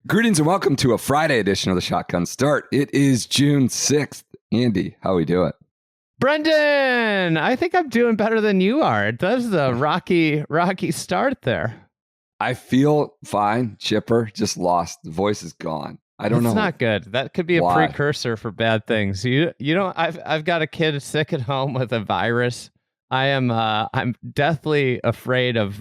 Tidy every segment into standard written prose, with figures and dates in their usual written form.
Greetings and welcome to a Friday edition of the Shotgun Start. It is June 6th. Andy, how we doing? Brendan, I think I'm doing better than you are. It does the rocky start there. I feel fine, chipper, just lost. The voice is gone. I don't know. It's not good. That could be a precursor for bad things. You know, I've got a kid sick at home with a virus. I'm deathly afraid of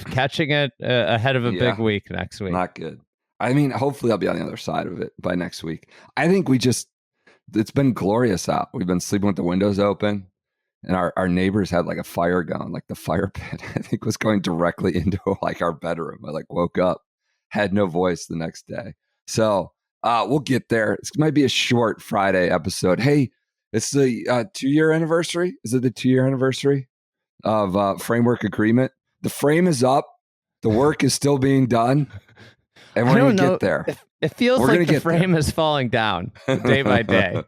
catching it ahead of a big week next week. Not good. I mean, hopefully I'll be on the other side of it by next week. I think it's been glorious out. We've been sleeping with the windows open, and our neighbors had like a fire going, like the fire pit, I think was going directly into like our bedroom. I like woke up, had no voice the next day. So we'll get there. It might be a short Friday episode. Hey, it's the 2-year anniversary. Is it the 2-year anniversary of Framework Agreement? The frame is up. The work is still being done. And we're going to get there. It feels like the frame is falling down day by day.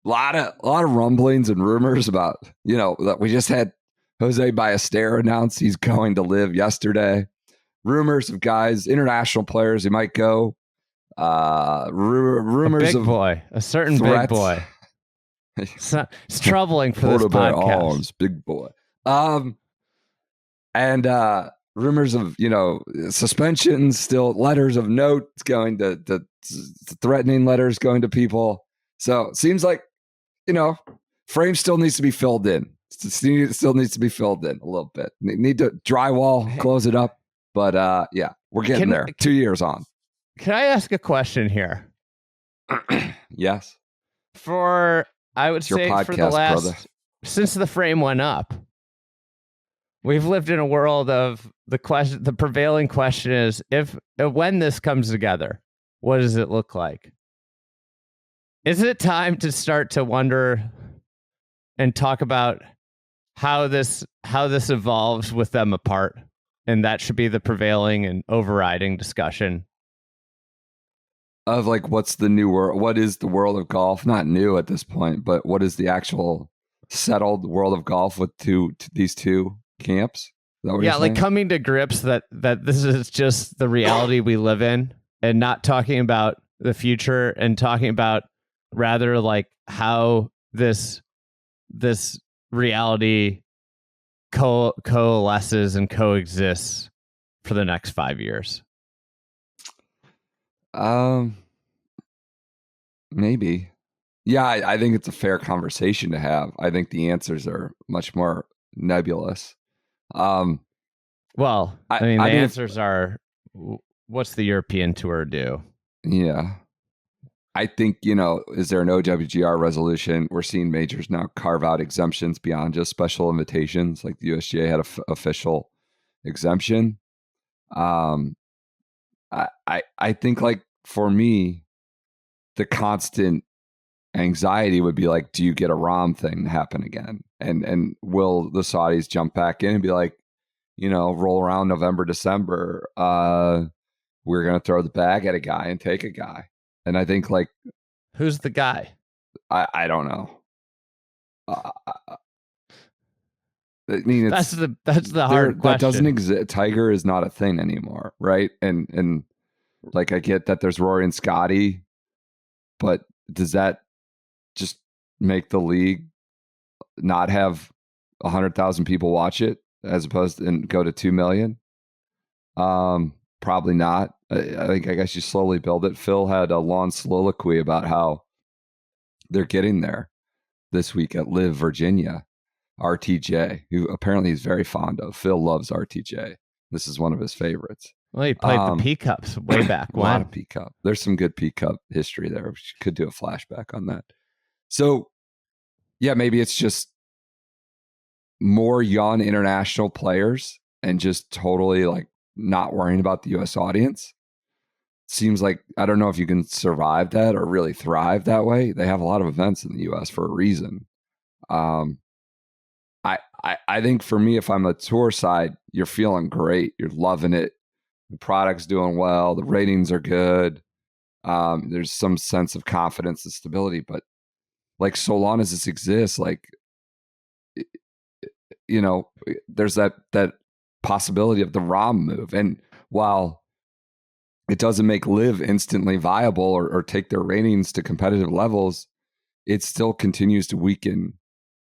A lot of rumblings and rumors about, that we just had Jose Ballester announce he's going to LIV yesterday. Rumors of guys, international players who might go. Rumors of a certain threats. Big boy. It's troubling for this podcast. Arms, big boy. And rumors of, suspensions, still letters of note going to threatening letters going to people. So it seems like, frame still needs to be filled in. It still needs to be filled in a little bit. Need to drywall, close it up. But we're getting there. 2 years on. Can I ask a question here? Yes. I would say podcast, for the last, brother. Since the frame went up, we've lived in a world of the prevailing question is when this comes together, what does it look like? Is it time to start to wonder and talk about how this evolves with them apart? And that should be the prevailing and overriding discussion. Of like, what's the new world? What is the world of golf? Not new at this point, but what is the actual settled world of golf with these two camps? Yeah, like coming to grips that this is just the reality we live in, and not talking about the future, and talking about rather like how this reality coalesces and coexists for the next 5 years. Maybe. Yeah, I think it's a fair conversation to have. I think the answers are much more nebulous. The answers are, what's the European Tour do? Yeah. I think, is there an OWGR resolution? We're seeing majors now carve out exemptions beyond just special invitations. Like the USGA had an official exemption. I think, like, for me, the constant anxiety would be like, do you get a ROM thing happen again? And will the Saudis jump back in and be like, roll around November, December, we're going to throw the bag at a guy and take a guy. And I think, like, who's the guy? I don't know. I mean, that's the hard question. That doesn't exist. Tiger is not a thing anymore, right? And like, I get that there's Rory and Scotty, but does that just make the league not have 100,000 people watch it as opposed to and go to 2 million? Probably not. I guess you slowly build it. Phil had a long soliloquy about how they're getting there this week at LIV Virginia. RTJ, who apparently he's very fond of. Phil loves RTJ. This is one of his favorites. Well, he played the P Cups way back. A lot of P Cup. There's some good P Cup history there. We could do a flashback on that. So, yeah, maybe it's just more young international players and just totally like not worrying about the U.S. audience. Seems like, I don't know if you can survive that or really thrive that way. They have a lot of events in the U.S. for a reason. I think for me, if I'm a tour side, you're feeling great. You're loving it. The product's doing well. The ratings are good. There's some sense of confidence and stability. But like, so long as this exists, like, there's that possibility of the ROM move. And while it doesn't make LIV instantly viable or take their ratings to competitive levels, it still continues to weaken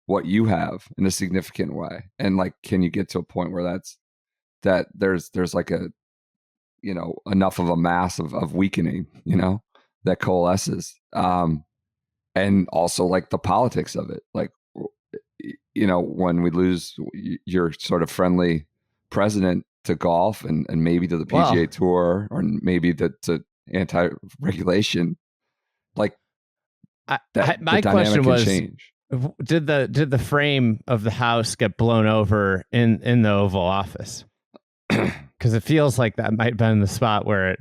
what you have in a significant way. And like, can you get to a point where there's like a, you know, enough of a mass of weakening, you know, that coalesces. And also like the politics of it. Like, you know, when we lose your sort of friendly president to golf and maybe to the PGA Tour, or maybe to anti-regulation, like my question was, change. Did the frame of the house get blown over in the Oval Office? Because it feels like that might have been the spot where it,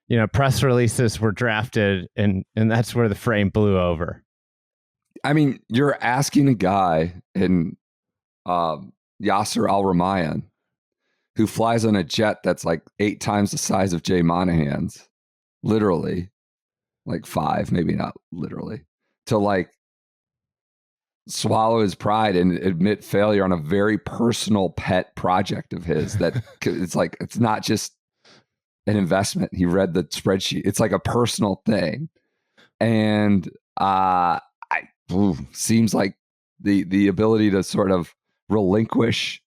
you know, press releases were drafted and that's where the frame blew over. I mean, you're asking a guy in Yasser Al-Rumayyan who flies on a jet that's like 8 times the size of Jay Monahan's, literally, like 5, maybe not literally, to like swallow his pride and admit failure on a very personal pet project of his that it's like, it's not just an investment. He read the spreadsheet. It's like a personal thing. And seems like the ability to sort of relinquish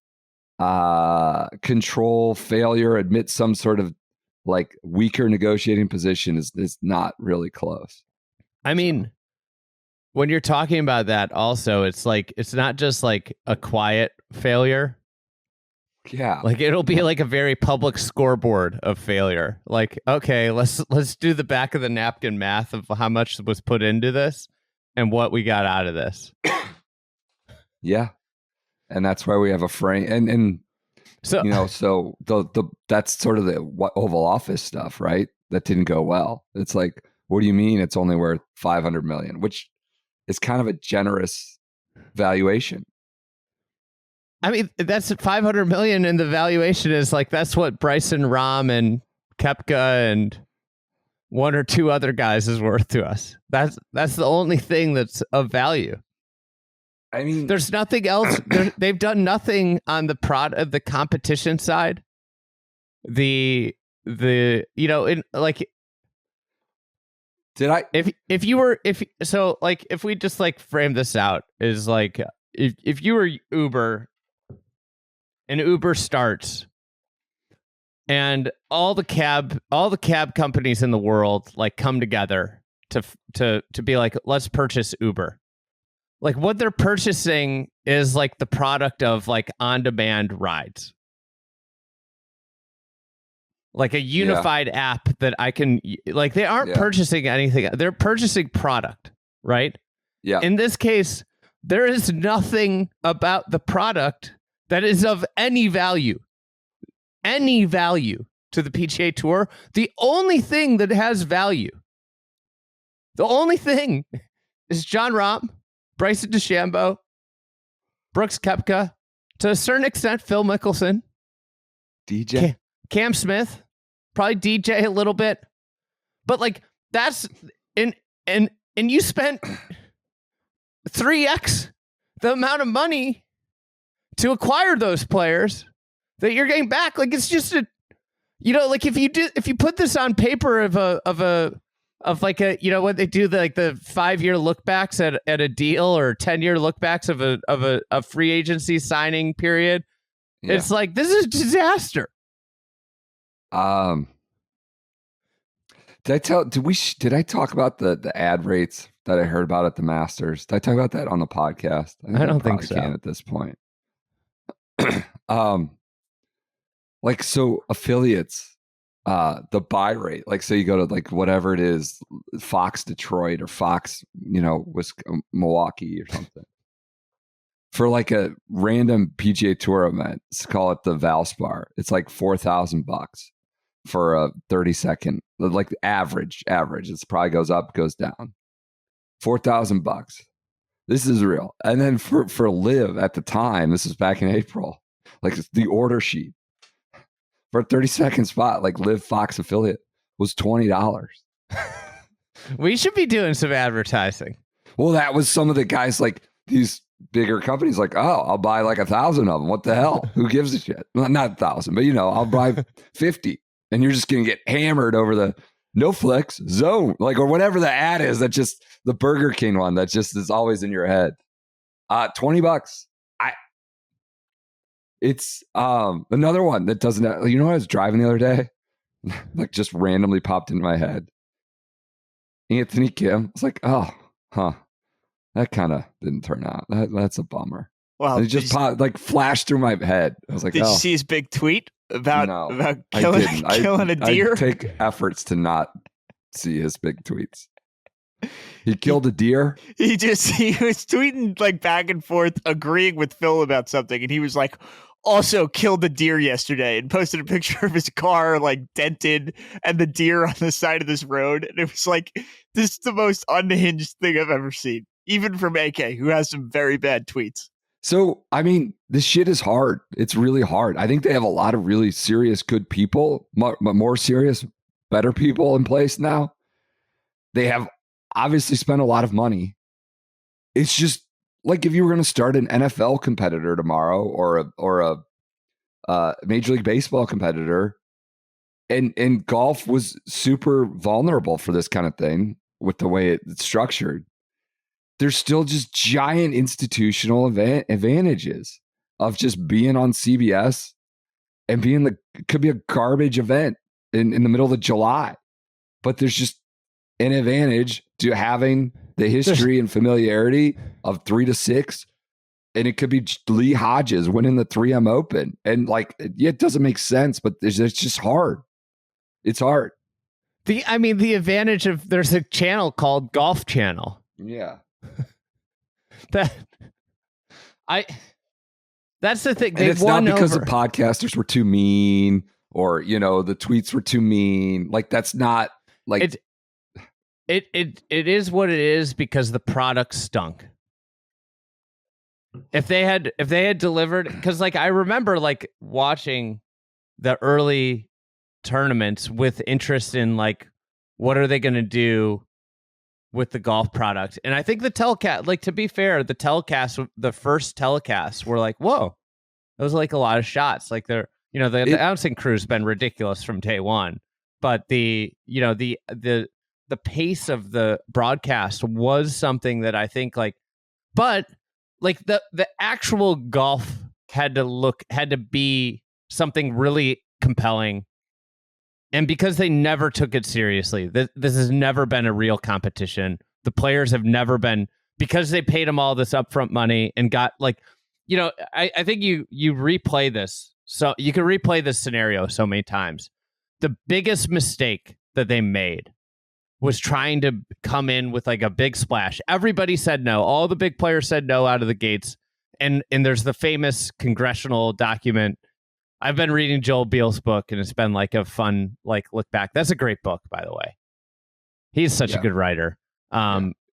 control, failure, admit some sort of like weaker negotiating position is not really close. I mean, when you're talking about that also, it's like, it's not just like a quiet failure. Yeah. Like it'll be like a very public scoreboard of failure. Like, okay, let's do the back of the napkin math of how much was put into this and what we got out of this. Yeah. And that's why we have a frame. And so, you know, so the that's sort of the Oval Office stuff, right? That didn't go well. It's like, what do you mean it's only worth $500 million, which is kind of a generous valuation. I mean, that's $500 million, and the valuation is like, that's what Bryson Rahm and Koepka and 1 or 2 other guys is worth to us. That's the only thing that's of value. I mean, there's nothing else. They've done nothing on the competition side. The you know, in like, did I if we just like frame this out is like, if you were Uber and Uber starts and all the cab companies in the world like come together to be like, let's purchase Uber. Like what they're purchasing is like the product of like on-demand rides. Like a unified app that I can, like, they aren't purchasing anything. They're purchasing product, right? Yeah. In this case, there is nothing about the product that is of any value to the PGA Tour. The only thing that has value, the only thing is Jon Rahm, Bryson DeChambeau, Brooks Koepka, to a certain extent, Phil Mickelson, DJ, Cam Smith, probably DJ a little bit, but like that's and you spent 3x the amount of money to acquire those players that you're getting back. Like it's just a, you know, like if you put this on paper of like a, you know, what they do, the 5-year look backs at a deal or 10-year look backs of a free agency signing period. Yeah. It's like, this is a disaster. Did I talk about the ad rates that I heard about at the Masters? Did I talk about that on the podcast? I don't think so. Can at this point. Like, so affiliates, the buy rate, like, so you go to like whatever it is, Fox Detroit or Fox, you know, Milwaukee or something, for like a random PGA Tour event. Let's call it the Valspar. It's like $4,000 for a 30-second, like average. It probably goes up, goes down. $4,000. This is real. And then for LIV at the time, this is back in April, like the order sheet for a 30-second spot, like LIV Fox affiliate, was $20. We should be doing some advertising. Well, that was some of the guys, like these bigger companies, like, oh, I'll buy like 1,000 of them. What the hell? Who gives a shit? Well, not 1,000, but you know, I'll buy 50. and you're just going to get hammered over the no flex zone, like, or whatever the ad is. That just the Burger King one that just is always in your head. $20. It's another one that doesn't. You know what I was driving the other day, like just randomly popped into my head. Anthony Kim. It's like, oh, that kind of didn't turn out. That's a bummer. Well, it just flashed through my head. I was like, did you see his big tweet about killing a deer? I take efforts to not see his big tweets. He killed a deer. He was tweeting like back and forth, agreeing with Phil about something, and he was like, also killed a deer yesterday, and posted a picture of his car like dented and the deer on the side of this road. And it was like, this is the most unhinged thing I've ever seen, even from AK, who has some very bad tweets. So, I mean, this shit is hard. It's really hard. I think they have a lot of really serious, good people, more serious, better people in place now. They have obviously spent a lot of money. It's just like if you were going to start an NFL competitor tomorrow or a Major League Baseball competitor, and golf was super vulnerable for this kind of thing with the way it's structured. There's still just giant institutional advantages of just being on CBS and being it could be a garbage event in the middle of July, but there's just an advantage to having the history and familiarity of 3 to 6. And it could be Lee Hodges winning the 3M Open. And like, it doesn't make sense, but it's just hard. It's hard. The advantage of there's a channel called Golf Channel. Yeah. That's the thing. And it's not because the podcasters were too mean or, the tweets were too mean. Like, that's not like it is what it is because the product stunk. If they had delivered, because like I remember like watching the early tournaments with interest in like what are they going to do with the golf product. And I think the telecast, like, to be fair, the first telecasts were like, whoa, it was like a lot of shots. Like the announcing crew's been ridiculous from day one, but the pace of the broadcast was something that I think but the actual golf had to be something really compelling. And because they never took it seriously, this has never been a real competition. The players have never been, because they paid them all this upfront money and got I think you replay this. So you can replay this scenario so many times. The biggest mistake that they made was trying to come in with like a big splash. Everybody said no. All the big players said no out of the gates. And there's the famous congressional document. I've been reading Joel Beal's book, and it's been like a fun look back. That's a great book, by the way. He's such a good writer.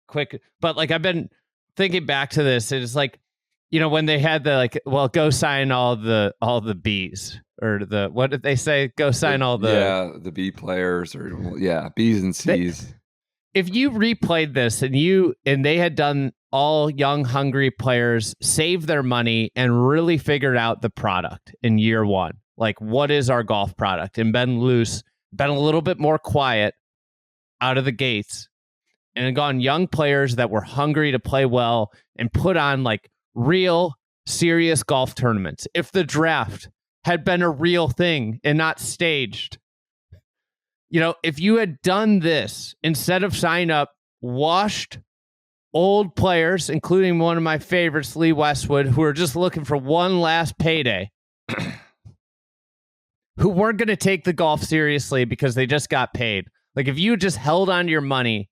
Quick, but I've been thinking back to this. It's like, when they had the go sign all the Bs, or what did they say? Go sign all the B players, or Bs and Cs. If you replayed this and they had done all young, hungry players save their money and really figured out the product in year one, like what is our golf product, and been loose, been a little bit more quiet out of the gates, and gone young players that were hungry to play well and put on real serious golf tournaments. If the draft had been a real thing and not staged, if you had done this instead of sign up washed old players, including one of my favorites, Lee Westwood, who are just looking for one last payday, who weren't going to take the golf seriously because they just got paid. Like, if you just held on to your money,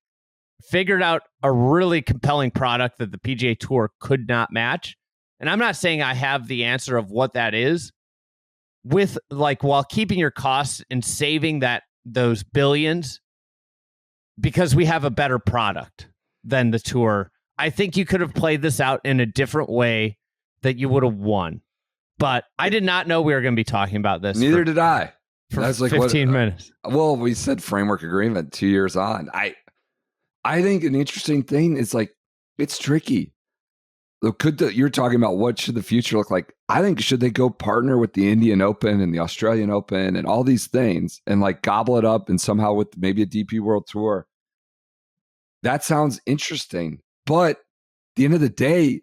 figured out a really compelling product that the PGA Tour could not match, and I'm not saying I have the answer of what that is, with while keeping your costs and saving those billions, because we have a better product than the tour, I think you could have played this out in a different way that you would have won. But I did not know we were going to be talking about this. Neither did I. For that's 15 minutes. Well, we said framework agreement 2 years on. I think an interesting thing is it's tricky. You're talking about what should the future look like? I think should they go partner with the Indian Open and the Australian Open and all these things and like gobble it up and somehow with maybe a DP World Tour? That sounds interesting. But at the end of the day,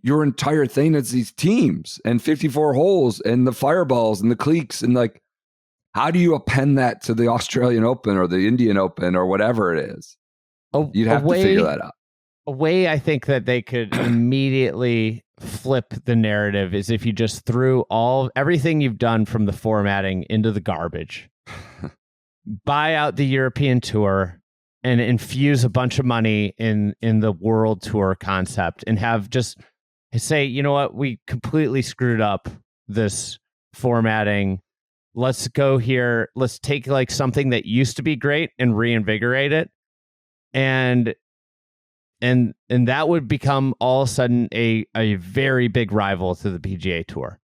your entire thing is these teams and 54 holes and the fireballs and the cliques and like, how do you append that to the Australian Open or the Indian Open or whatever it is? You'd have to figure that out. A way I think that they could immediately flip the narrative is if you just threw everything you've done from the formatting into the garbage, buy out the European Tour, and infuse a bunch of money in the World Tour concept, and have just say, you know what, we completely screwed up this formatting. Let's go here. Let's take like something that used to be great and reinvigorate it, and that would become all of a sudden a very big rival to the PGA Tour.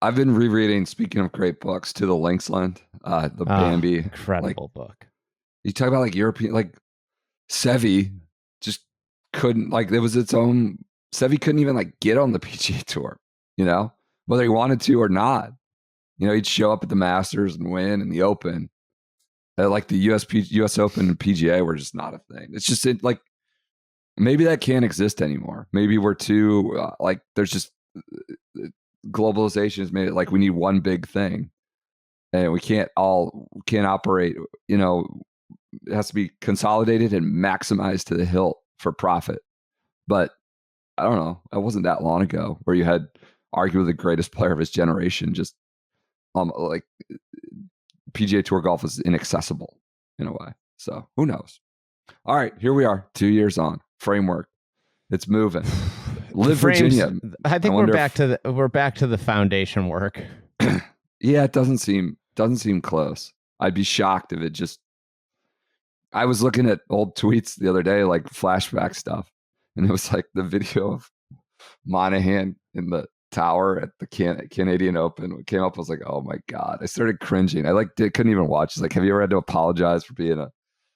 I've been rereading, speaking of great books, To the Lynx Land, the Bambi. Incredible book. You talk about like European, like Seve just couldn't, like there was its own, Seve couldn't even like get on the PGA Tour, you know, whether he wanted to or not. You know, he'd show up at the Masters and win and the Open. Like the US Open and PGA were just not a thing. It's just like, maybe that can't exist anymore. Maybe we're too like there's just globalization has made it like we need one big thing, and we can't operate. You know, it has to be consolidated and maximized to the hilt for profit. But I don't know. It wasn't that long ago where you had arguably the greatest player of his generation. Just like PGA Tour golf is inaccessible in a way. So who knows? All right, here we are, 2 years on. Framework, it's moving. LIV Virginia. I think we're back to the foundation work. Yeah, it doesn't seem close. I'd be shocked if it just. I was looking at old tweets the other day, like flashback stuff, and it was like the video of Monahan in the tower at the Canadian Open. It came up, I was like, oh my god! I started cringing. I couldn't even watch. It's like, have you ever had to apologize for being a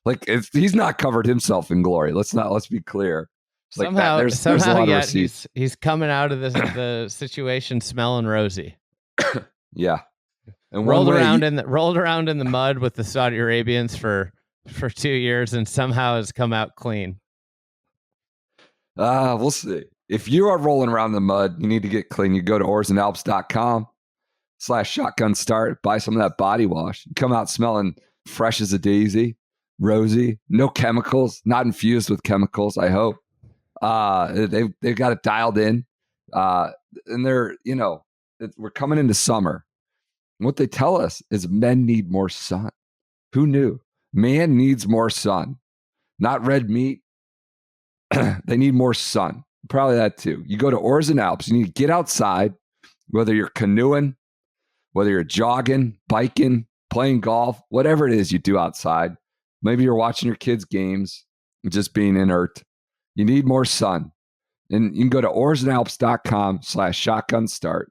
like? He's not covered himself in glory. Let's be clear. It's like somehow, there's a lot of receipts. He's coming out of the situation smelling rosy. Yeah, and rolled around in the mud with the Saudi Arabians for 2 years, and somehow has come out clean. We'll see. If you are rolling around in the mud, you need to get clean. You go to oarsandalps.com/shotgun start. Buy some of that body wash. You come out smelling fresh as a daisy, rosy, no chemicals, not infused with chemicals, I hope. They've got it dialed in. And they're, you know, we're coming into summer. And what they tell us is men need more sun. Who knew? Man needs more sun, not red meat. They need more sun. Probably that too. You go to Oars and Alps, you need to get outside, whether you're canoeing, whether you're jogging, biking, playing golf, whatever it is you do outside. Maybe you're watching your kids' games, just being inert. You need more sun. And you can go to oarsandalps.com/shotgunstart.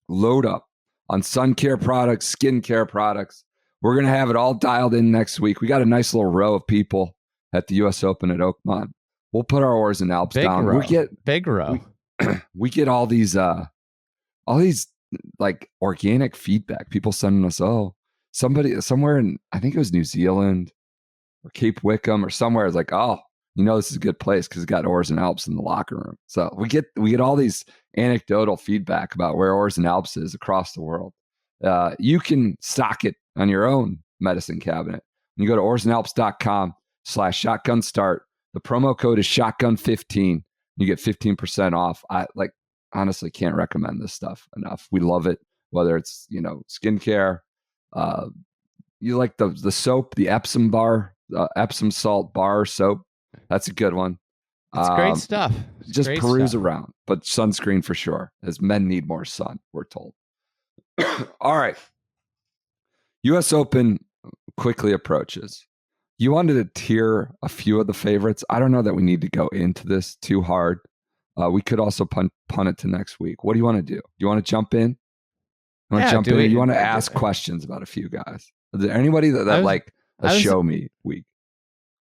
Load up on sun care products, skin care products. We're going to have it all dialed in next week. We got a nice little row of people at the US Open at Oakmont. We'll put our Oars and Alps down. Big row. We get all these like organic feedback. People sending us, somebody somewhere in, I think it was New Zealand or Cape Wickham or somewhere, is like, oh, you know, this is a good place because it's got Oars and Alps in the locker room. So we get all these anecdotal feedback about where Oars and Alps is across the world. You can stock it on your own medicine cabinet. You go to oarsandalps.com/shotgunstart. The promo code is shotgun15. You get 15% off. I honestly can't recommend this stuff enough. We love it. Whether it's, you know, skincare, you like the soap, the Epsom salt bar soap. That's a good one. It's great stuff. Just peruse around, but sunscreen for sure, as men need more sun, we're told. All right. US Open quickly approaches. You wanted to tier a few of the favorites. I don't know that we need to go into this too hard. We could also punt it to next week. What do you want to do? You want to jump in? You want to jump in? You want to ask questions about a few guys? Is there anybody that like a show me week?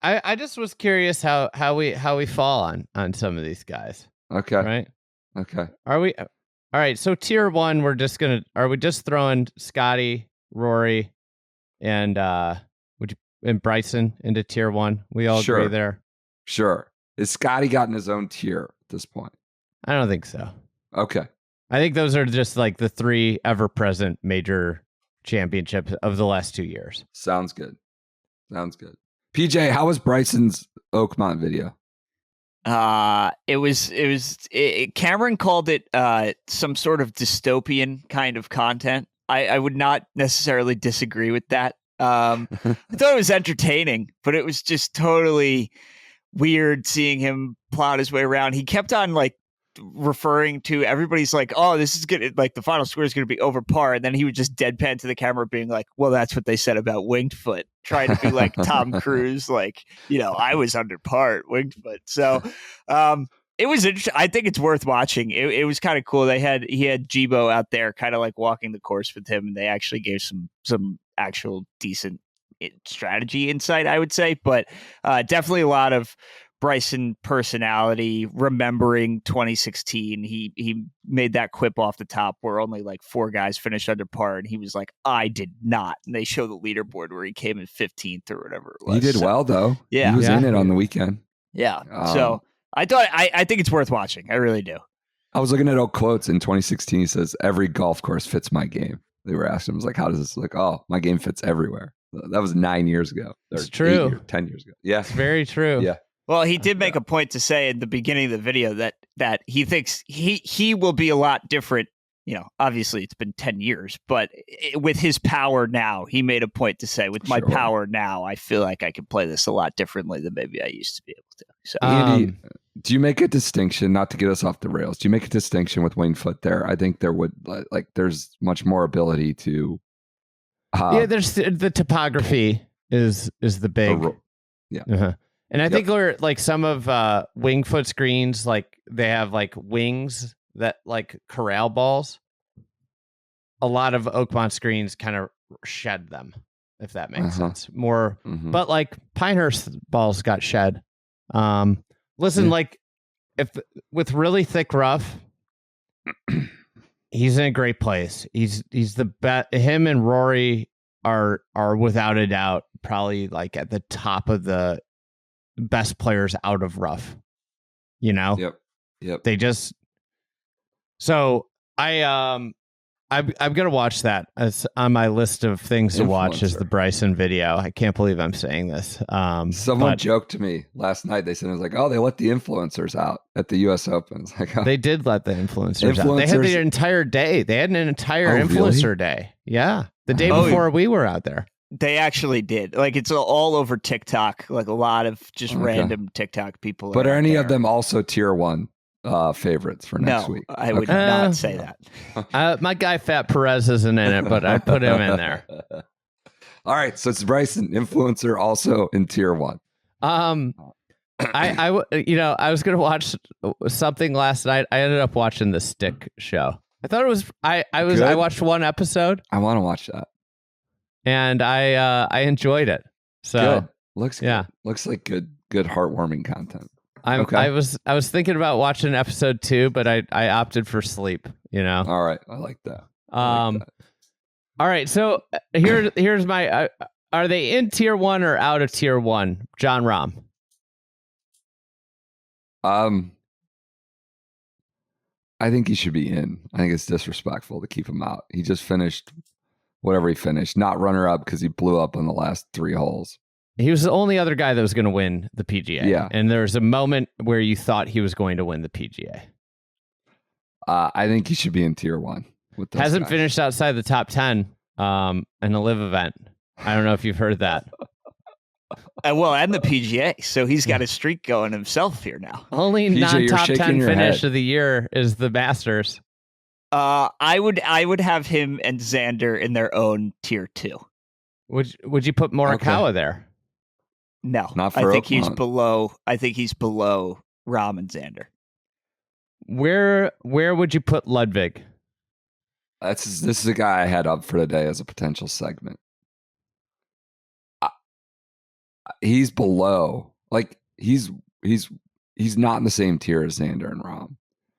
I just was curious how we fall on some of these guys. Okay. Right. Okay. Are we? All right. So tier 1, are we just throwing Scotty, Rory, and Bryson into tier 1? We all agree there. Sure. Is Scotty gotten his own tier at this point? I don't think so. Okay. I think those are just like the 3 ever-present major championships of the last 2 years. Sounds good. PJ, how was Bryson's Oakmont video? Cameron called it some sort of dystopian kind of content. I would not necessarily disagree with that. I thought it was entertaining, but it was just totally weird seeing him plot his way around. He kept on like referring to everybody's like, oh, this is good, like the final score is going to be over par, and then he would just deadpan to the camera being like, well, that's what they said about winged foot, trying to be like Tom Cruise, like, I was under par winged foot. So it was interesting. I think it's worth watching. It was kind of cool. He had Jibo out there kind of like walking the course with him, and they actually gave some actual decent strategy insight, I would say, but definitely a lot of Bryson personality, remembering 2016. He made that quip off the top where only like 4 guys finished under par, and he was like, I did not. And they show the leaderboard where he came in 15th or whatever it was. He did well though. Yeah. He was in it on the weekend. Yeah. So I think it's worth watching. I really do. I was looking at old quotes in 2016. He says, every golf course fits my game. They were asking him, I was like, how does this look? Oh, my game fits everywhere. That was 9 years ago. It's true. 10 years ago. Yeah. It's very true. Yeah. Well, he did make a point to say at the beginning of the video that he thinks he will be a lot different. Obviously it's been 10 years, but with his power now, he made a point to say, with my power now, I feel like I can play this a lot differently than maybe I used to be able to. So, Andy, do you make a distinction, not to get us off the rails, do you make a distinction with winged foot there? I think there would, like, there's much more ability to. There's the topography is the big. Yeah. Uh-huh. And I think we're like some of winged foot screens, like they have like wings that like corral balls. A lot of Oakmont screens kind of shed them, if that makes sense. More, but like Pinehurst balls got shed. Like if with really thick rough, he's in a great place. He's the best. Him and Rory are without a doubt probably like at the top of the best players out of rough. Yep. They just. So I'm gonna watch that. It's on my list of things to watch is the Bryson video. I can't believe I'm saying this. Someone joked to me last night. They said, it was like, oh, they let the influencers out at the US Open. It's like, oh. They did let the influencers out. They had the entire day. They had an entire influencer day. Yeah. The day before we were out there. They actually did. Like, it's all over TikTok. Like a lot of just random TikTok people. But are any of them also tier 1 favorites for next week? I would not say that. My guy Fat Perez isn't in it, but I'd put him in there. All right, so it's Bryson, influencer, also in tier 1. I was gonna watch something last night. I ended up watching the Stick show. I thought it was. I watched one episode. I want to watch that, and I enjoyed it. So good. Looks good. Yeah, looks like good heartwarming content. I was thinking about watching episode 2, but I opted for sleep. All right, I like that. All right, so here's my. Are they in tier 1 or out of tier 1? John Rahm. I think he should be in. I think it's disrespectful to keep him out. He just finished whatever he finished, not runner up because he blew up on the last 3 holes. He was the only other guy that was going to win the PGA. Yeah. And there was a moment where you thought he was going to win the PGA. I think he should be in tier 1. With those Hasn't guys. finished outside the top 10 in a LIV event. I don't know if you've heard that. And the PGA. So he's got a streak going himself here now. Only PJ, non-top 10 finish head. of the year is the Masters. I would have him and Xander in their own tier 2. Would you put Morikawa there? No, not for I think Oakmont. he's below Rahm and Xander. Where would you put Ludvig? This is a guy I had up for today as a potential segment. he's below. Like he's not in the same tier as Xander and Rahm.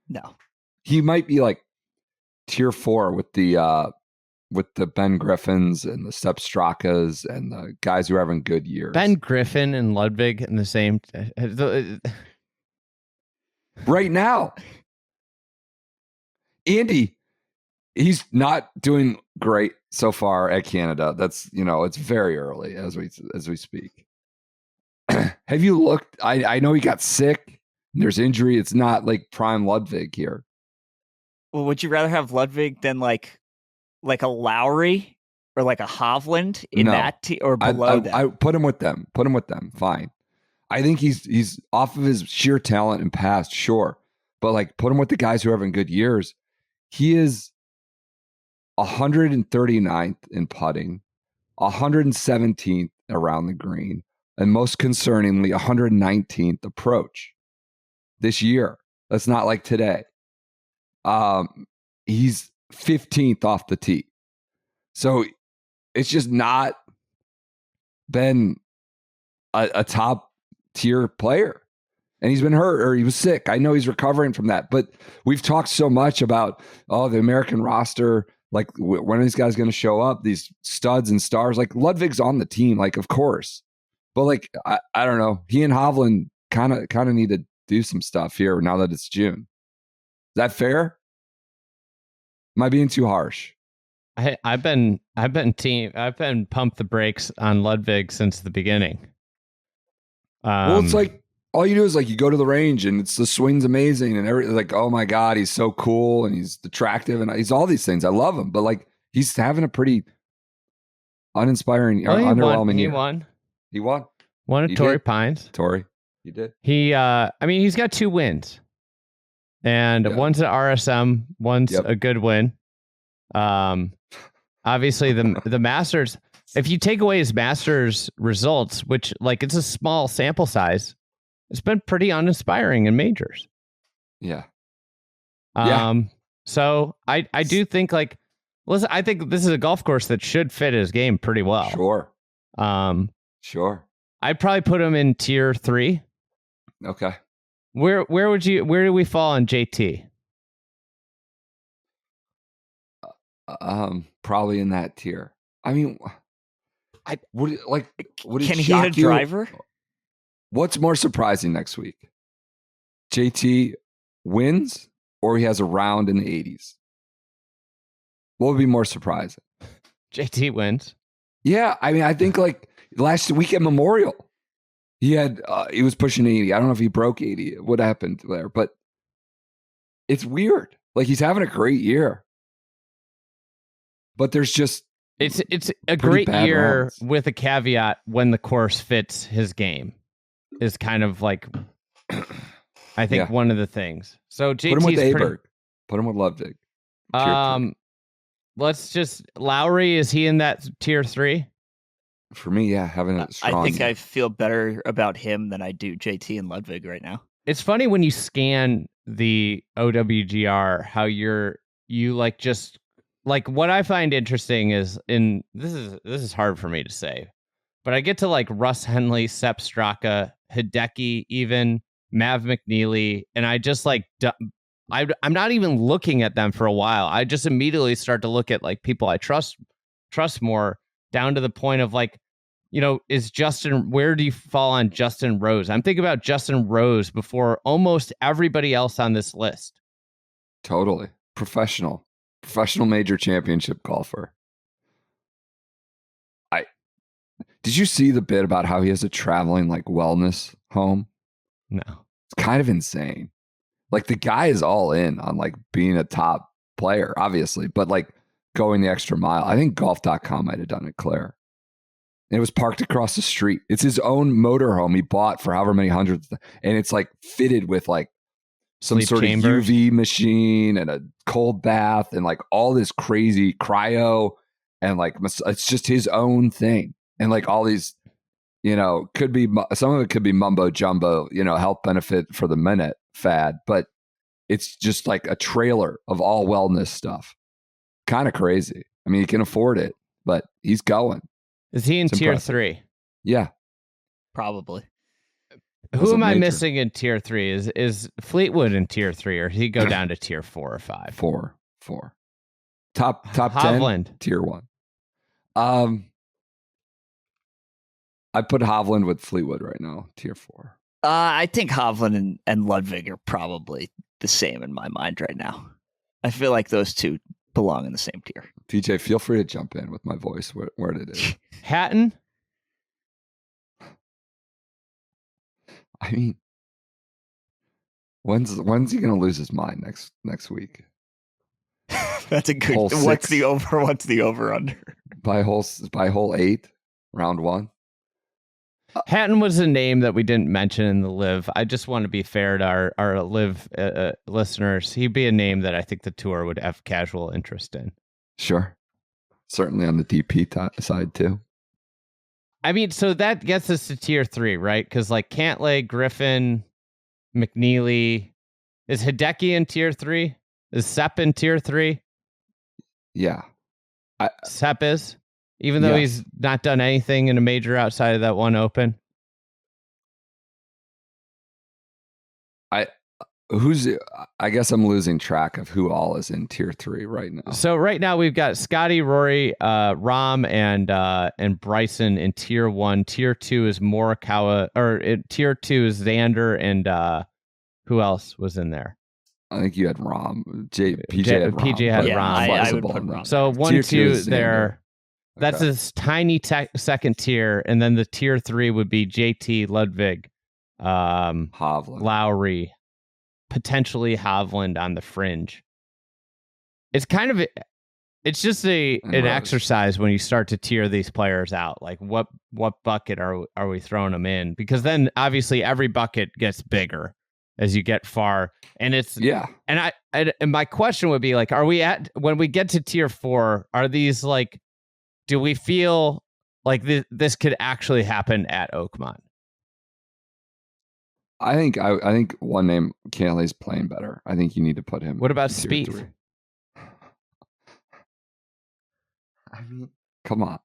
No. He might be like tier 4 with the Ben Griffins and the Sepp Strakas and the guys who are having good years. Ben Griffin and Ludvig in the same. Right now, Andy, he's not doing great so far at Canada. That's it's very early as we speak. Have you looked? I know he got sick. There's injury. It's not like prime Ludvig here. Well, would you rather have Ludvig than like a Lowry or like a Hovland in that or below that? I put him with them. Put him with them. Fine. I think he's off of his sheer talent and past, sure. But like put him with the guys who are having good years. He is 139th in putting, 117th around the green, and most concerningly, 119th approach this year. That's not like today. He's 15th off the tee. So it's just not been a top tier player. And he's been hurt or he was sick. I know he's recovering from that. But we've talked so much about, the American roster, like when are these guys going to show up? These studs and stars. Like Ludvig's on the team, like of course. But like, I don't know. He and Hovland kind of need to do some stuff here now that it's June. Is that fair? Am I being too harsh? I've been pump the brakes on Ludvig since the beginning. Well, it's like all you do is like you go to the range and the swing's amazing and everything. Like, oh my God, he's so cool and he's attractive and he's all these things. I love him, but like he's having a pretty uninspiring, underwhelming year. He won. Won at Torrey Pines. Torrey, you did. He's got 2 wins, and one's at RSM, one's a good win. Obviously the Masters. If you take away his Masters results, which like it's a small sample size, it's been pretty uninspiring in majors. Yeah. So I do think like, listen, I think this is a golf course that should fit his game pretty well. Sure. Sure. I'd probably put him in tier 3. Okay. Where do we fall on JT? Probably in that tier. I mean, would can he hit a driver? What's more surprising next week? JT wins or he has a round in the 80s? What would be more surprising? JT wins. Yeah, I mean, I think like last week at Memorial, he was pushing 80. I don't know if he broke 80. What happened there? But it's weird. Like he's having a great year. But there's just it's a great year rounds. With a caveat when the course fits his game is kind of like I think one of the things. So JT's put him with Åberg. Put him with Ludvig. Let's just Lowry, is he in that tier 3? For me, yeah, having a strong. I think I feel better about him than I do JT and Ludvig right now. It's funny when you scan the OWGR how you like just like what I find interesting is this is hard for me to say, but I get to like Russ Henley, Sepp Straka, Hideki, even Mav McNeely, and I just like I'm not even looking at them for a while. I just immediately start to look at like people I trust more, down to the point of like, is Justin, where do you fall on Justin Rose? I'm thinking about Justin Rose before almost everybody else on this list. Totally. Professional major championship golfer. Did you see the bit about how he has a traveling like wellness home? No. It's kind of insane. Like the guy is all in on like being a top player, obviously, but like going the extra mile. I think golf.com might have done it, Claire. And it was parked across the street. It's his own motorhome he bought for however many hundreds. And it's like fitted with like some sleep sort chambers, of UV machine and a cold bath and like all this crazy cryo. And like, it's just his own thing. And like all these, could be, some of it could be mumbo jumbo, health benefit for the minute fad, but it's just like a trailer of all wellness stuff. Kind of crazy. I mean, he can afford it, but he's going. Is he in tier 3? Yeah. Probably. Who am I missing in tier 3? Is Fleetwood in tier 3, or he go down to tier 4 or 5? 4. Top Hovland. 10, tier 1. I put Hovland with Fleetwood right now, tier 4. I think Hovland and Ludvig are probably the same in my mind right now. I feel like those two belong in the same tier. PJ, feel free to jump in with my voice where it is. Hatton? I mean, when's he gonna lose his mind next week? That's a good. What's the over under? By hole 8, round 1. Hatton was a name that we didn't mention in the LIV. I just want to be fair to our LIV listeners. He'd be a name that I think the tour would have casual interest in. Sure. Certainly on the DP side too. I mean, so that gets us to tier 3, right? Because like Cantlay, Griffin, McNeely. Is Hideki in tier 3? Is Sepp in tier 3? Yeah. Sepp is? Even though he's not done anything in a major outside of that one Open? I guess I'm losing track of who all is in tier 3 right now. So right now we've got Scotty, Rory, Rahm, and Bryson in tier 1. Tier 2 is Morikawa, tier 2 is Xander, and who else was in there? I think you had Rahm. PJ had Rahm. PJ had Rahm. I would put Rahm. So 1, 2 there. Okay. That's this tiny second tier, and then the tier 3 would be JT, Ludvig, Hovland, Lowry, potentially Hovland on the fringe. It's kind of it's just an exercise when you start to tier these players out. Like what bucket are we throwing them in? Because then obviously every bucket gets bigger as you get far, and it's And and my question would be like, are we at when we get to tier 4? Are these like? Do we feel like this could actually happen at Oakmont? I think one name, Cantley's playing better. I think you need to put him. What about Spieth? I mean, come on.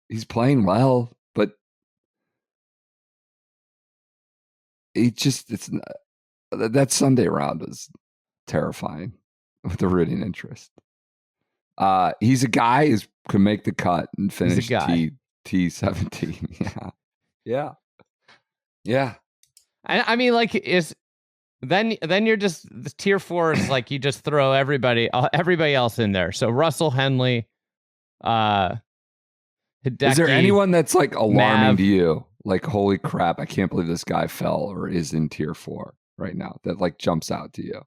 He's playing well, but that Sunday round was terrifying with the rooting interest. He's a guy who can make the cut and finish T17. Yeah. I mean, like, then you're just the tier 4 is like you just throw everybody else in there. So Russell Henley, Hideki, is there anyone that's like alarming Mav, to you? Like, holy crap, I can't believe this guy fell or is in tier 4 right now. That like jumps out to you.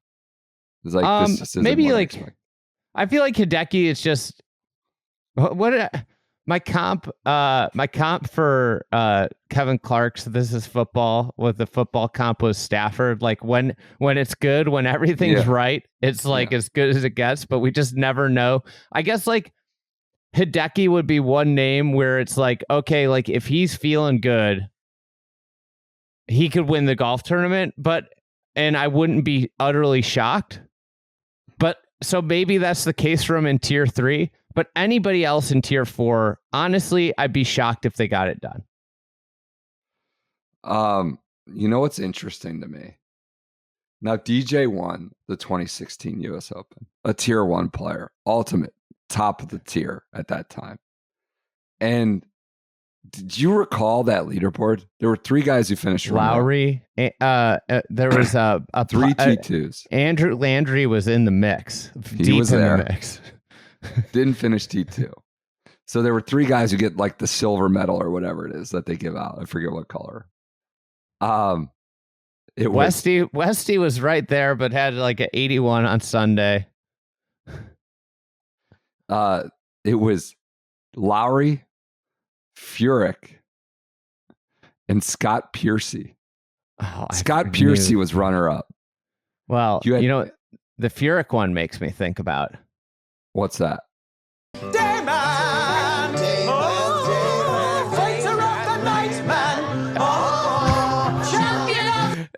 It's like this just isn't maybe what I like. expect. I feel like Hideki is just my comp for Kevin Clark's This Is Football with the football comp was Stafford. Like when it's good, when everything's right, it's like as good as it gets, but we just never know. I guess like Hideki would be one name where it's like, okay, like if he's feeling good, he could win the golf tournament, and I wouldn't be utterly shocked. But so maybe that's the case for him in tier 3, but anybody else in tier 4, honestly, I'd be shocked if they got it done. You know what's interesting to me? Now, DJ won the 2016 US Open, a tier 1 player, ultimate, top of the tier at that time. And did you recall that leaderboard? There were 3 guys who finished Lowry. There was a 3 T2s. Andrew Landry was in the mix. He was there. In the mix. Didn't finish T2. So there were 3 guys who get like the silver medal or whatever it is that they give out. I forget what color. Westy was right there, but had like an 81 on Sunday. It was Lowry, Furyk, and Scott Piercy. Scott Piercy was runner-up. Well, you know, the Furyk one makes me think about. What's that?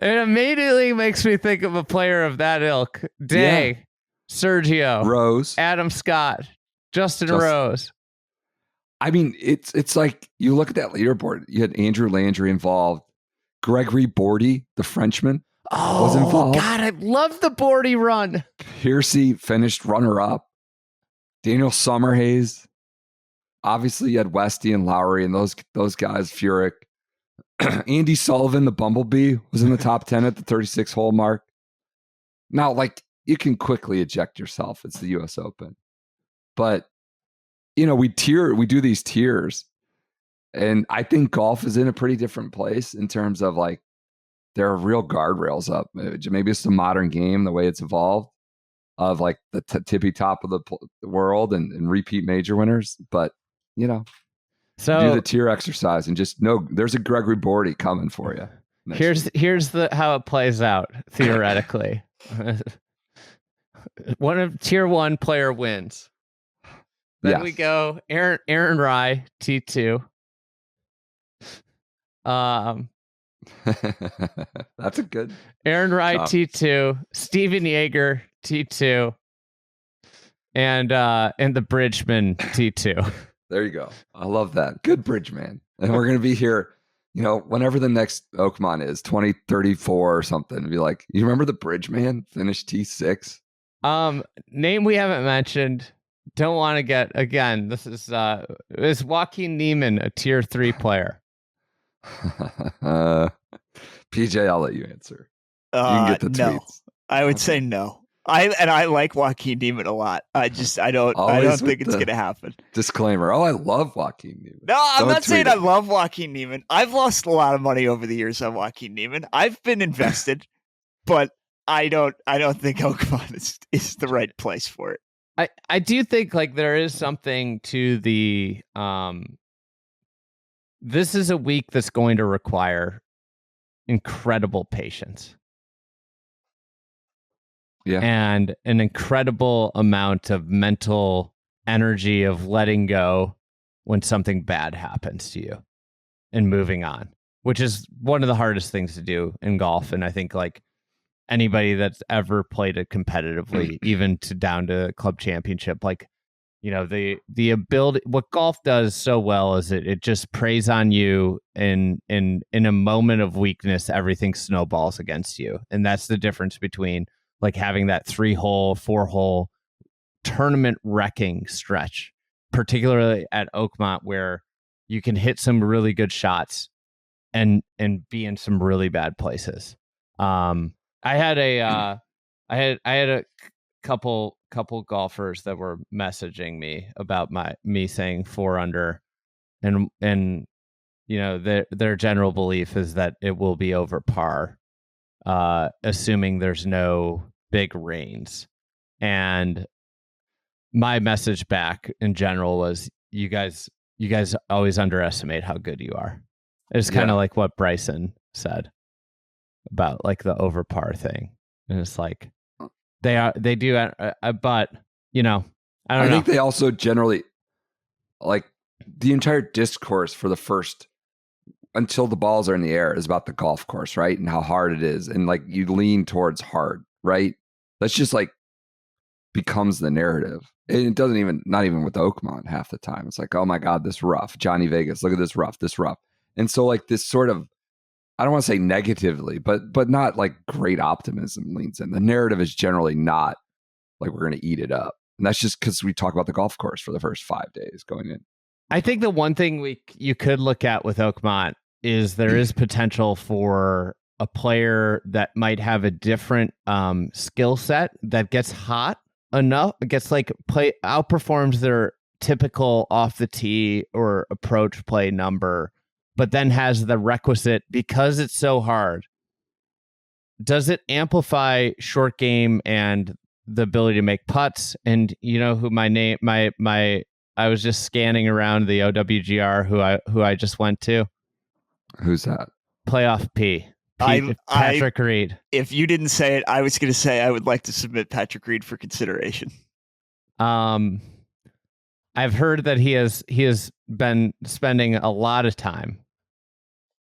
It immediately makes me think of a player of that ilk. Day, Sergio, Rose, Adam Scott, Justin Rose. I mean, it's like you look at that leaderboard. You had Andrew Landry involved. Gregory Bordy, the Frenchman, was involved. God, I love the Bordy run. Piercy finished runner-up. Daniel Summerhays. Obviously, you had Westy and Lowry and those guys, Furyk. Andy Sullivan, the Bumblebee, was in the top 10 at the 36-hole mark. Now, like, you can quickly eject yourself. It's the U.S. Open. But, you know, we do these tiers. And I think golf is in a pretty different place in terms of, like, there are real guardrails up. Maybe it's the modern game, the way it's evolved, of, like, the tippy top of the world and repeat major winners. But, you know, so do the tier exercise and just know there's a Gregory Bordy coming for you. Here's how it plays out theoretically. One of tier 1 player wins. Then we go Aaron Rai, T2. That's a good Aaron Rai, T2, Steven Yeager, T2, and the Bridgman, T2. There you go. I love that. Good Bridgman. And we're gonna be here, you know, whenever the next Oakmont is, 2034 or something. Be like, you remember the Bridgman finished T6? Name we haven't mentioned. Don't want to get again. This is Joaquin Niemann, a tier 3 player. PJ, I'll let you answer. You can get the tweets. No. I would say no. I like Joaquin Niemann a lot. I don't think it's gonna happen. Disclaimer. Oh, I love Joaquin Niemann. No, I'm not saying I love Joaquin Niemann. I've lost a lot of money over the years on Joaquin Niemann. I've been invested, but I don't think Oakmont is the right place for it. I do think like there is something to the this is a week that's going to require incredible patience. Yeah. And an incredible amount of mental energy of letting go when something bad happens to you and moving on, which is one of the hardest things to do in golf. And I think like anybody that's ever played it competitively, even down to club championship, like, you know, the ability, what golf does so well is it just preys on you in a moment of weakness, everything snowballs against you. And that's the difference between like having that 3-hole, 4-hole tournament wrecking stretch, particularly at Oakmont, where you can hit some really good shots and be in some really bad places. I had a couple golfers that were messaging me about me saying 4 under, and you know their general belief is that it will be over par, assuming there's no big rains. And my message back in general was, you guys always underestimate how good you are. It's kind of like what Bryson said about like the over par thing. And it's like they do, but you know, I think they also generally, like, the entire discourse for the first, until the balls are in the air, is about the golf course, right? And how hard it is. And like you lean towards hard, right? That's just like becomes the narrative. And it doesn't even, not even with Oakmont half the time. It's like, oh my God, this rough. Johnny Vegas, look at this rough. And so like this sort of, I don't want to say negatively, but not like great optimism leans in. The narrative is generally not like we're going to eat it up. And that's just because we talk about the golf course for the first 5 days going in. I think the one thing you could look at with Oakmont is there is potential for a player that might have a different skill set that gets hot enough, gets like outperforms their typical off the tee or approach play number, but then has the requisite, because it's so hard, does it amplify short game and the ability to make putts? And you know who I was just scanning around the OWGR who I just went to. Who's that? Playoff P. Patrick Reed. If you didn't say it, I was going to say I would like to submit Patrick Reed for consideration. I've heard that he has been spending a lot of time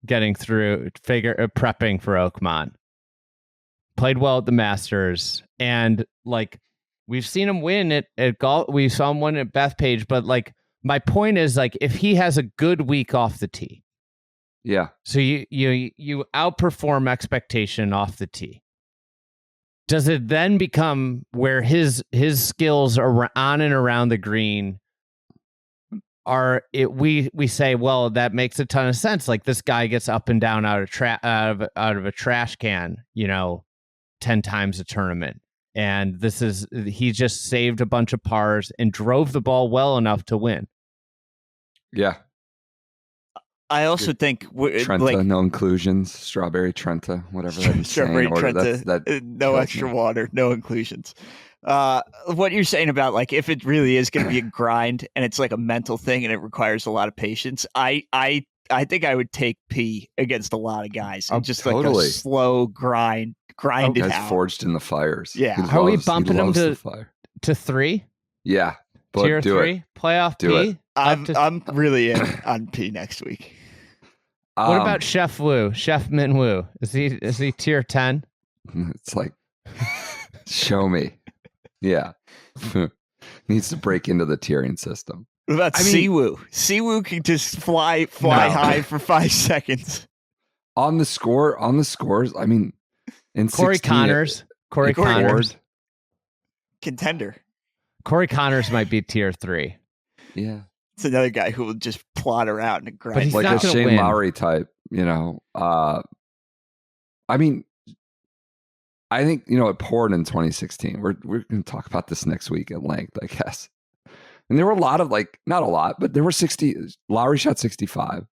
getting through prepping for Oakmont. Played well at the Masters, and like we've seen him win at golf. We saw him win at Bethpage, but like my point is, like, if he has a good week off the tee, Yeah. so you outperform expectation off the tee, does it then become where his skills are on and around the green we say, well, that makes a ton of sense. Like, this guy gets up and down out of a trash can, 10 times a tournament. And he just saved a bunch of pars and drove the ball well enough to win. Yeah. I also think Trenta, no inclusions, strawberry Trenta, whatever that is. Strawberry Trenta, no extra water, no inclusions. What you're saying about, like, if it really is going to be a grind and it's like a mental thing and it requires a lot of patience, I think I would take P against a lot of guys and just like a slow grind it out. Forged in the fires. Yeah. Are we bumping him to 3? Yeah. But Tier 3? Playoff P? I'm really in on P next week. What about Chef Wu? Chef Min Wu? Is he tier 10? It's like, show me. Yeah. Needs to break into the tiering system. What about Siwoo? Siwoo can just fly high for 5 seconds. On the scores, I mean, in Corey 16, Connors. Corey Connors. Contender. Corey Connors might be tier 3. Yeah. It's another guy who will just plot her out and grind. But he's like not a Shane win. Lowry type, I mean, I think, it poured in 2016. We're going to talk about this next week at length, I guess. And there were a lot of, like, not a lot, but there were 60. Lowry shot 65.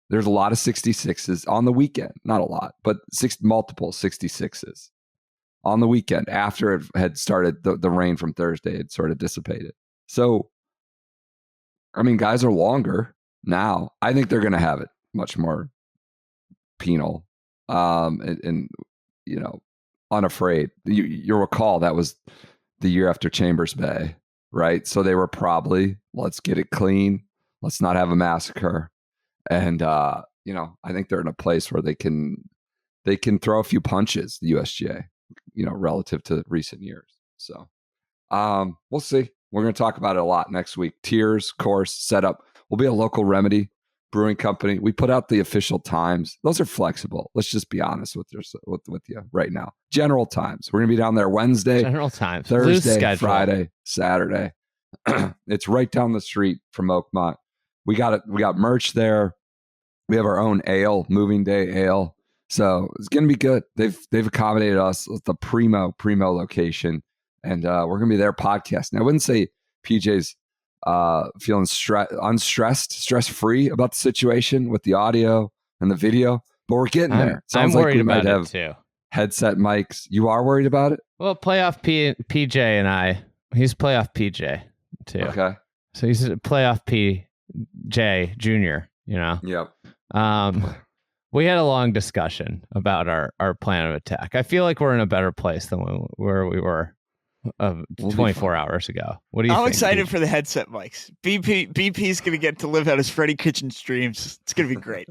There's a lot of 66s on the weekend. Not a lot, but multiple 66s on the weekend after it had started. The rain from Thursday had sort of dissipated. So, I mean, guys are longer now. I think they're going to have it much more penal and unafraid. You'll recall that was the year after Chambers Bay, right? So they were probably, let's get it clean. Let's not have a massacre. And, I think they're in a place where they can throw a few punches, the USGA, relative to recent years. So we'll see. We're going to talk about it a lot next week. Tiers, course, setup. We'll be a local remedy brewing company. We put out the official times. Those are flexible. Let's just be honest with you right now. General times. We're going to be down there Wednesday. General times. Thursday, Friday, Saturday. It's right down the street from Oakmont. We got merch there. We have our own ale, moving day ale. So it's going to be good. They've accommodated us with the primo location. And we're going to be there podcasting. I wouldn't say PJ's feeling unstressed, stress-free about the situation with the audio and the video, but we're getting there. I'm worried about it too. Headset mics. You are worried about it? Well, playoff PJ and I, he's playoff PJ too. Okay. So he's a playoff PJ junior, Yep. We had a long discussion about our plan of attack. I feel like we're in a better place than where we were 24 hours ago. What do you think? I'm excited for the headset mics. BP's going to get to live out his Freddie Kitchens dreams. It's going to be great.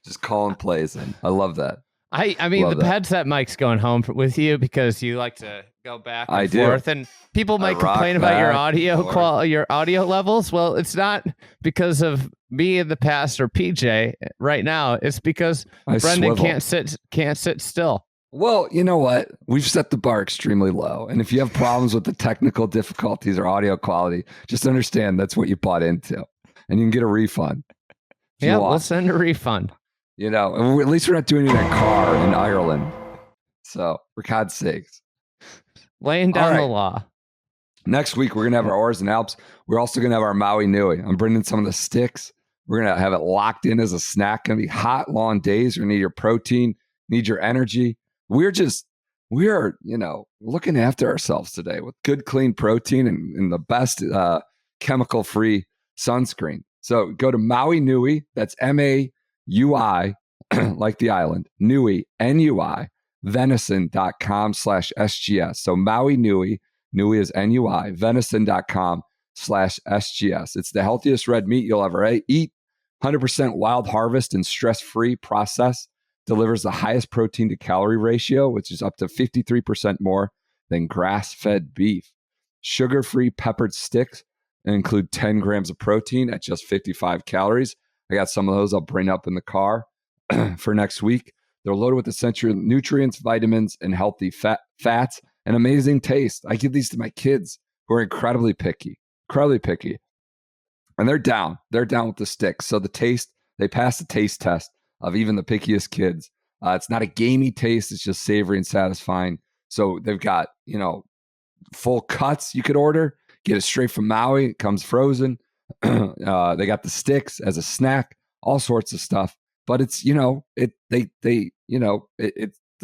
Just calling plays in. I love that. I mean, the headset mic's going home with you because you like to go back and forth, and people might complain about your audio levels. Well, it's not because of me in the past or PJ right now. It's because Brendan can't sit still. Well, you know what? We've set the bar extremely low. And if you have problems with the technical difficulties or audio quality, just understand that's what you bought into. And you can get a refund. Yeah, we'll send a refund. And at least we're not doing it in a car in Ireland. So, for God's sakes. Laying down the law. Next week, we're going to have our Oars and Alps. We're also going to have our Maui Nui. I'm bringing some of the sticks. We're going to have it locked in as a snack. Going to be hot, long days. You're going to need your protein, need your energy. We are looking after ourselves today with good, clean protein and the best chemical-free sunscreen. So go to Maui Nui. That's MAUI, like the island. Nui, NUI, venison.com/SGS. So Maui Nui is NUI, venison.com/SGS. It's the healthiest red meat you'll ever eat. 100% wild harvest and stress-free process. Delivers the highest protein to calorie ratio, which is up to 53% more than grass-fed beef. Sugar-free peppered sticks and include 10 grams of protein at just 55 calories. I got some of those I'll bring up in the car for next week. They're loaded with essential nutrients, vitamins, and healthy fats, and amazing taste. I give these to my kids who are incredibly picky. And they're down with the sticks. So the taste, they pass the taste test of even the pickiest kids. It's not a gamey taste. It's just savory and satisfying. So they've got, full cuts you could order. Get it straight from Maui. It comes frozen. They got the sticks as a snack, all sorts of stuff. But it's, the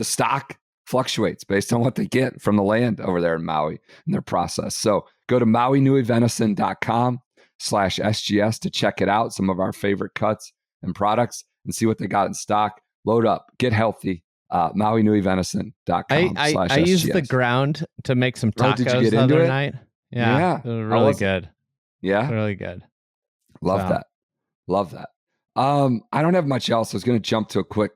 stock fluctuates based on what they get from the land over there in Maui and their process. So go to MauiNuiVenison.com/SGS to check it out. Some of our favorite cuts and products and see what they got in stock. Load up, get healthy. MauiNuiVenison.com/SGS. I used the ground to make some tacos the other night. Yeah. It was really good. Yeah. Really good. Love that. I don't have much else. I was going to jump to a quick,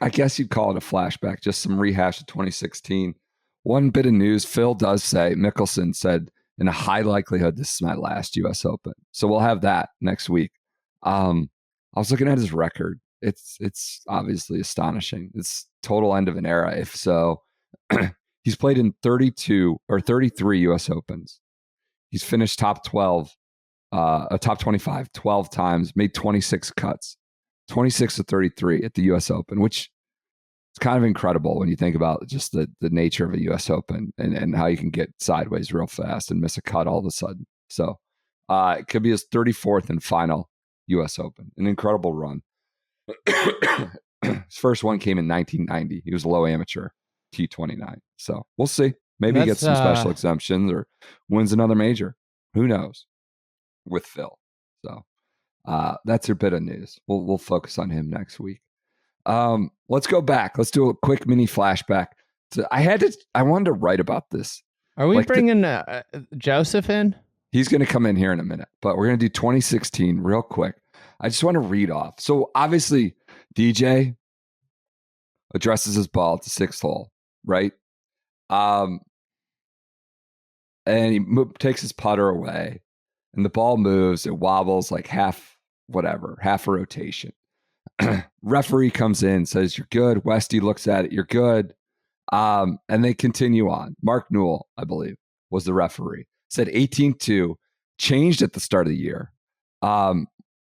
I guess you'd call it a flashback, just some rehash of 2016. One bit of news, Phil does say, Mickelson said, in a high likelihood, this is my last U.S. Open. So we'll have that next week. I was looking at his record. It's obviously astonishing. It's total end of an era. If so, he's played in 33 U.S. Opens. He's finished top 25 12 times, made 26 cuts, 26 to 33 at the U.S. Open, which is kind of incredible when you think about just the nature of a U.S. Open and how you can get sideways real fast and miss a cut all of a sudden. So it could be his 34th and final U.S. Open, an incredible run. His first one came in 1990. He was a low amateur, T29. So we'll see. Maybe he gets some special exemptions or wins another major. Who knows? With Phil. So that's your bit of news. We'll focus on him next week. Let's go back. Let's do a quick mini flashback. I wanted to write about this. Are we bringing Joseph in? He's going to come in here in a minute, but we're going to do 2016 real quick. I just want to read off. So obviously DJ addresses his ball at the sixth hole, right? And he takes his putter away. And the ball moves, it wobbles like half a rotation. Referee comes in, says, you're good. Westy looks at it, you're good. And they continue on. Mark Newell, I believe, was the referee. Said 18-2, changed at the start of the year,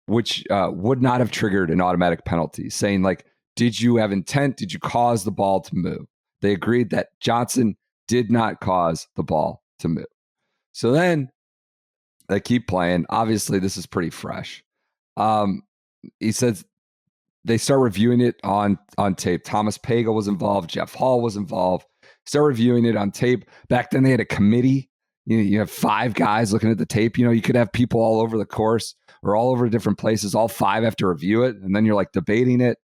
which would not have triggered an automatic penalty, saying, like, did you have intent? Did you cause the ball to move? They agreed that Johnson did not cause the ball to move. So then they keep playing. Obviously, this is pretty fresh. He says they start reviewing it on tape. Thomas Pagel was involved. Jeff Hall was involved. Start reviewing it on tape. Back then, they had a committee. You have 5 guys looking at the tape. You could have people all over the course or all over different places. All 5 have to review it, and then you're like debating it.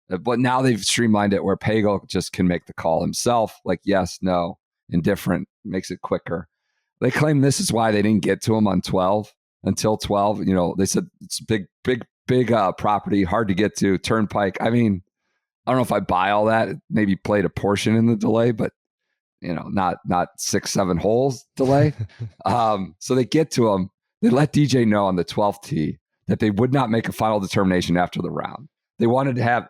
But now they've streamlined it where Pagel just can make the call himself, like yes, no, indifferent, makes it quicker. They claim this is why they didn't get to him on 12 until 12. They said it's big property, hard to get to, turnpike. I mean, I don't know if I buy all that. It maybe played a portion in the delay, but not 6-7 holes delay. So they get to him. They let DJ know on the 12th tee that they would not make a final determination after the round. They wanted to have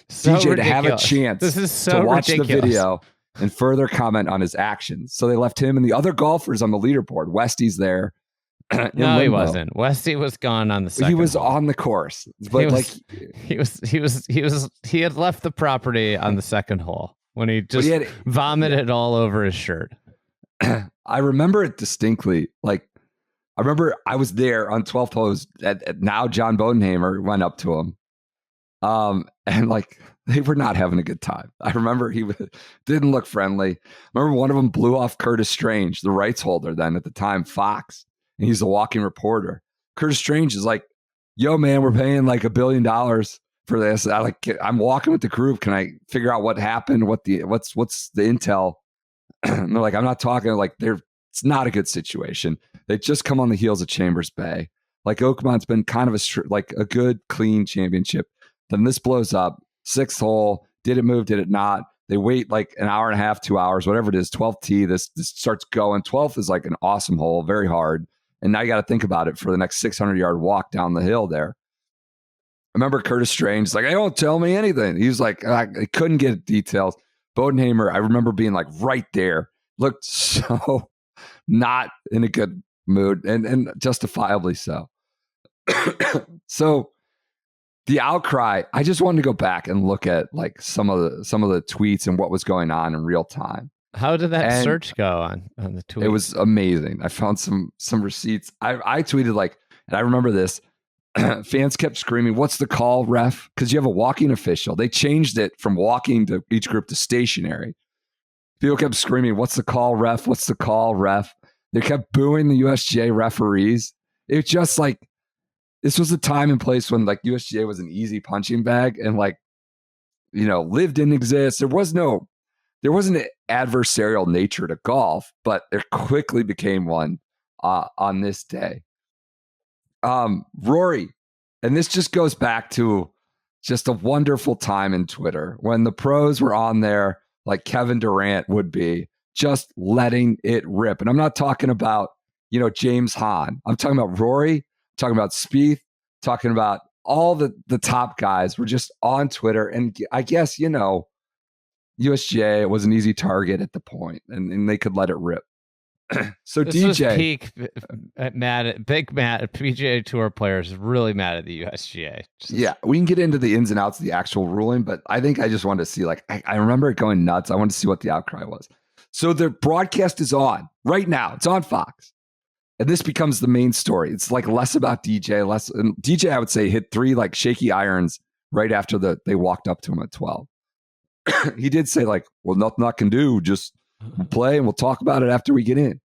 so DJ ridiculous. to have a chance to watch ridiculous. The video and further comment on his actions. So they left him and the other golfers on the leaderboard. Westy's there. No, he wasn't. Westy was gone on the second. He was hole. on the course, but he had left the property on the second hole when he just vomited all over his shirt. I remember it distinctly. Like, I remember I was there on 12th hole. Now John Bodenhamer went up to him. And like they were not having a good time. I remember he didn't look friendly. I remember one of them blew off Curtis Strange, the rights holder then at the time, Fox, and he's a walking reporter. Curtis Strange is like, yo, man, we're paying like $1 billion for this. I'm walking with the group. Can I figure out what happened? What's the intel? And they're like, I'm not talking like it's not a good situation. They just come on the heels of Chambers Bay. Like Oakmont's been kind of a good, clean championship. Then this blows up. 6th hole. Did it move? Did it not? They wait like an hour and a half, 2 hours, whatever it is. 12th tee. This starts going. 12th is like an awesome hole, very hard. And now you got to think about it for the next 600-yard walk down the hill there. I remember Curtis Strange like, "Hey, don't tell me anything." He was like, I couldn't get details. Bodenhamer, I remember being like right there, looked so not in a good mood, and justifiably so. So the outcry, I just wanted to go back and look at like some of the tweets and what was going on in real time. How did that search go on the tweet? It was amazing. I found some receipts. I tweeted like, and I remember this. Fans kept screaming, "What's the call, ref?" Because you have a walking official. They changed it from walking to each group to stationary. People kept screaming, "What's the call, ref? What's the call, ref?" They kept booing the USGA referees. It was just like, this was a time and place when like USGA was an easy punching bag, and like, LIV didn't exist. There wasn't an adversarial nature to golf, but there quickly became one on this day. Rory, and this just goes back to just a wonderful time in Twitter when the pros were on there like Kevin Durant would be, just letting it rip. And I'm not talking about, James Hahn. I'm talking about Rory, talking about Spieth, talking about all the top guys were just on Twitter. And I guess, USGA was an easy target at the point, and they could let it rip. So this DJ was peak big PGA Tour players really mad at the USGA. Yeah, we can get into the ins and outs of the actual ruling, but I think I just wanted to see, like, I remember it going nuts. I wanted to see what the outcry was. So the broadcast is on right now. It's on Fox. And this becomes the main story. It's like less about DJ, and DJ, I would say, hit 3 like shaky irons right after they walked up to him at 12. He did say like, "Well, nothing I can do, just play and we'll talk about it after we get in."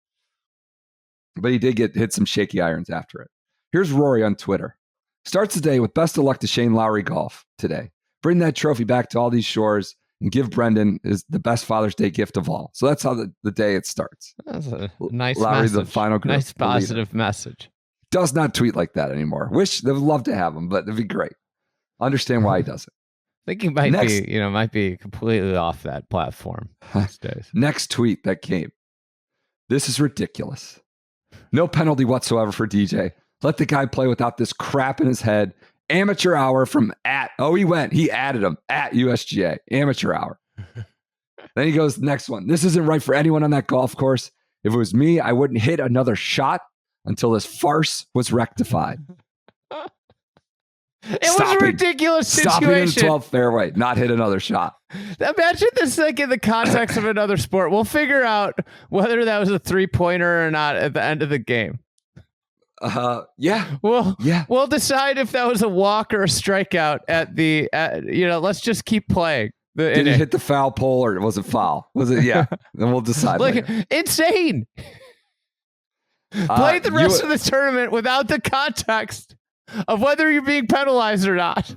But he did hit some shaky irons after it. Here's Rory on Twitter. Starts the day with best of luck to Shane Lowry Golf today. Bring that trophy back to all these shores and give Brendan is the best Father's Day gift of all. So that's how the day it starts. That's a nice Lowry, message. the final nice positive message. Does not tweet like that anymore. They would love to have him, but it'd be great. Understand why he doesn't. I think he might be completely off that platform these days. Next tweet that came. "This is ridiculous. No penalty whatsoever for DJ. Let the guy play without this crap in his head. Amateur hour from he added him at USGA. Amateur hour." Then he goes, next one. "This isn't right for anyone on that golf course. If it was me, I wouldn't hit another shot until this farce was rectified." It was a ridiculous situation. Stopping in the 12th fairway, not hit another shot. Imagine this like in the context of another sport. We'll figure out whether that was a 3-pointer or not at the end of the game. Yeah. We'll decide if that was a walk or a strikeout let's just keep playing. Did he hit the foul pole or was it foul? Was it? Yeah. Then we'll decide. Insane. Play the rest of the tournament without the context of whether you're being penalized or not.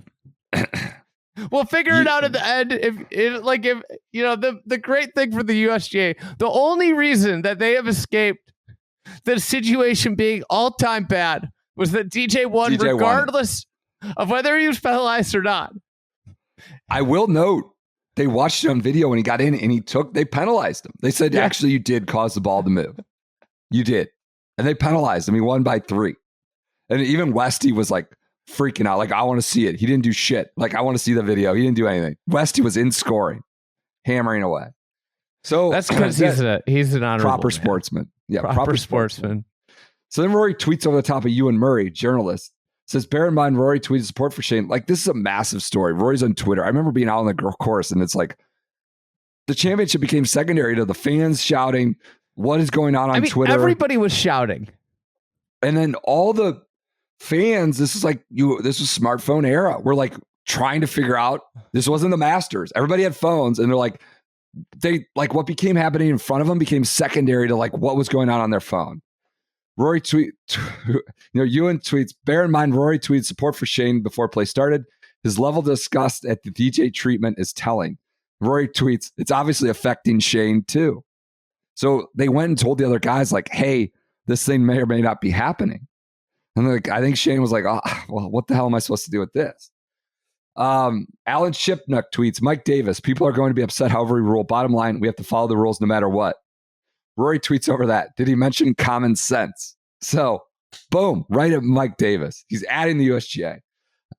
We'll figure it out at the end. If the great thing for the USGA, the only reason that they have escaped the situation being all-time bad was that DJ won regardless of whether he was penalized or not. I will note, they watched it on video when he got in and they penalized him. They said, actually, you did cause the ball to move. You did. And they penalized him. He won by 3. And even Westy was like freaking out. Like, I want to see it. He didn't do shit. Like, I want to see the video. He didn't do anything. Westy was in scoring, hammering away. So that's because he's an honorable proper man. Sportsman. Yeah, proper sportsman. So then Rory tweets over the top of Ewan Murray, journalist, says, "Bear in mind, Rory tweeted support for Shane." Like, this is a massive story. Rory's on Twitter. I remember being out on the course, and it's like the championship became secondary to the fans shouting, "What is going on Twitter?" Everybody was shouting. And then all the fans, this was smartphone era. We're like trying to figure out, this wasn't the Masters. Everybody had phones, and they're like, what became happening in front of them became secondary to like what was going on their phone. Rory Ewan tweets, "Bear in mind, Rory tweeted support for Shane before play started. His level of disgust at the DJ treatment is telling." Rory tweets, "It's obviously affecting Shane too." So they went and told the other guys like, "Hey, this thing may or may not be happening." And I think Shane was like, "Oh, well, what the hell am I supposed to do with this?" Alan Shipnuck tweets, "Mike Davis, people are going to be upset however we rule. Bottom line, we have to follow the rules no matter what." Rory tweets over that, "Did he mention common sense?" So Boom, right at Mike Davis. He's adding the USGA.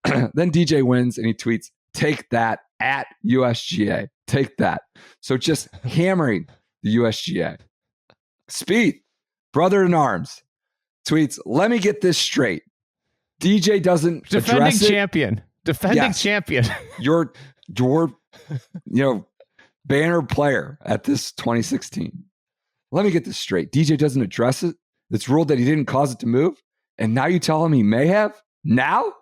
Then DJ wins and he tweets, take that at USGA. Take that. So just hammering the USGA. Spieth, brother in arms, tweets, let me get this straight. DJ doesn't Defending address champion. Defending champion. Your banner player at this 2016. Let me get this straight. DJ doesn't address it. It's ruled that he didn't cause it to move. And now you tell him he may have? Now?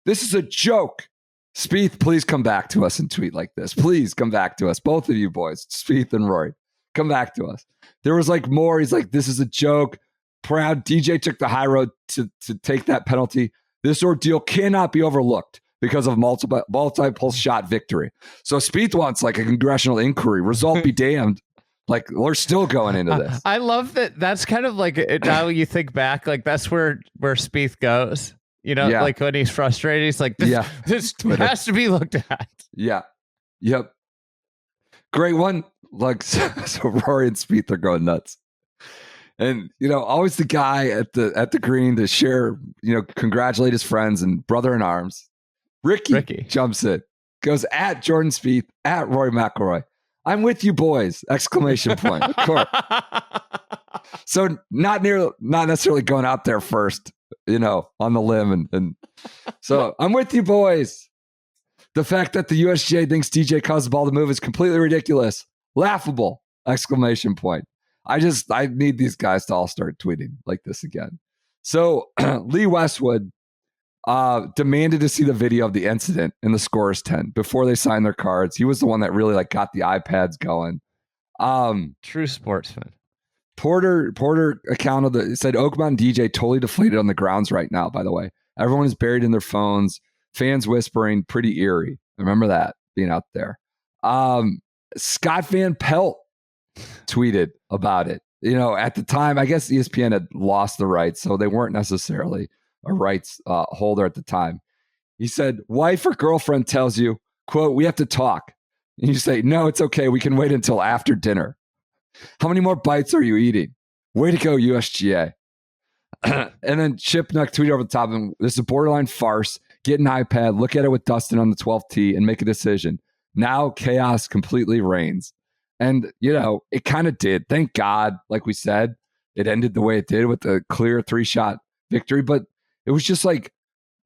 This is a joke. Spieth, please come back to us and tweet like this. Please come back to us. Both of you boys, Spieth and Rory, come back to us. There was like more. He's like, this is a joke. Proud. DJ took the high road to take that penalty. This ordeal cannot be overlooked because of multiple shot victory. So Spieth wants like a congressional inquiry. Result be damned. Like, we're still going into this. I love that. That's kind of like, now you think back, like that's where Spieth goes. You know, like when he's frustrated, he's like, this has to be looked at. Yeah. Yep. Great one. Like, so Rory and Spieth are going nuts. And, always the guy at the green to share, congratulate his friends and brother in arms. Rickie jumps in, goes at Jordan Spieth, at Rory McIlroy. I'm with you, boys! Exclamation point. Of course. So not necessarily going out there first, on the limb, and so I'm with you, boys. The fact that the USGA thinks DJ caused the ball to move is completely ridiculous, laughable! Exclamation point. I need these guys to all start tweeting like this again. So Lee Westwood demanded to see the video of the incident in the scorer's tent before they signed their cards. He was the one that really got the iPads going. True sportsman. Porter account said Oakmont and DJ totally deflated on the grounds right now, by the way. Everyone is buried in their phones, fans whispering, pretty eerie. I remember that being out there. Scott Van Pelt tweeted about it. At the time, I guess ESPN had lost the rights, so they weren't necessarily a rights holder at the time. He said, wife or girlfriend tells you, quote, we have to talk. And you say, no, it's okay. We can wait until after dinner. How many more bites are you eating? Way to go, USGA. And then Chip Nuck tweeted over the top of him, this is a borderline farce. Get an iPad, look at it with Dustin on the 12th tee and make a decision. Now chaos completely reigns. And, it kind of did. Thank God, like we said, it ended the way it did with a clear 3-shot victory. But it was just like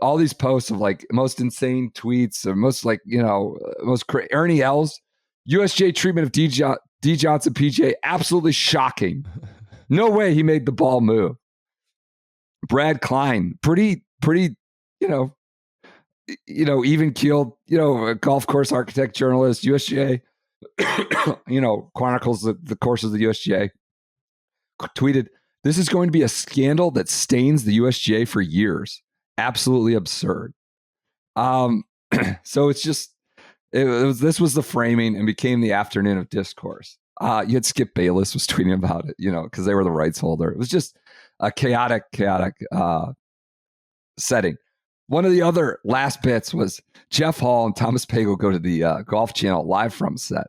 all these posts of like most insane tweets or most Ernie Els, USGA treatment of D. Johnson PGA, absolutely shocking. No way he made the ball move. Brad Klein, pretty, even keeled, a golf course architect, journalist, USGA, chronicles the course of the USGA, tweeted, this is going to be a scandal that stains the USGA for years. Absolutely absurd. So it's just, this was the framing and became the afternoon of discourse. You had Skip Bayless was tweeting about it, because they were the rights holder. It was just a chaotic setting. One of the other last bits was Jeff Hall and Thomas Pagel go to the Golf Channel live from set.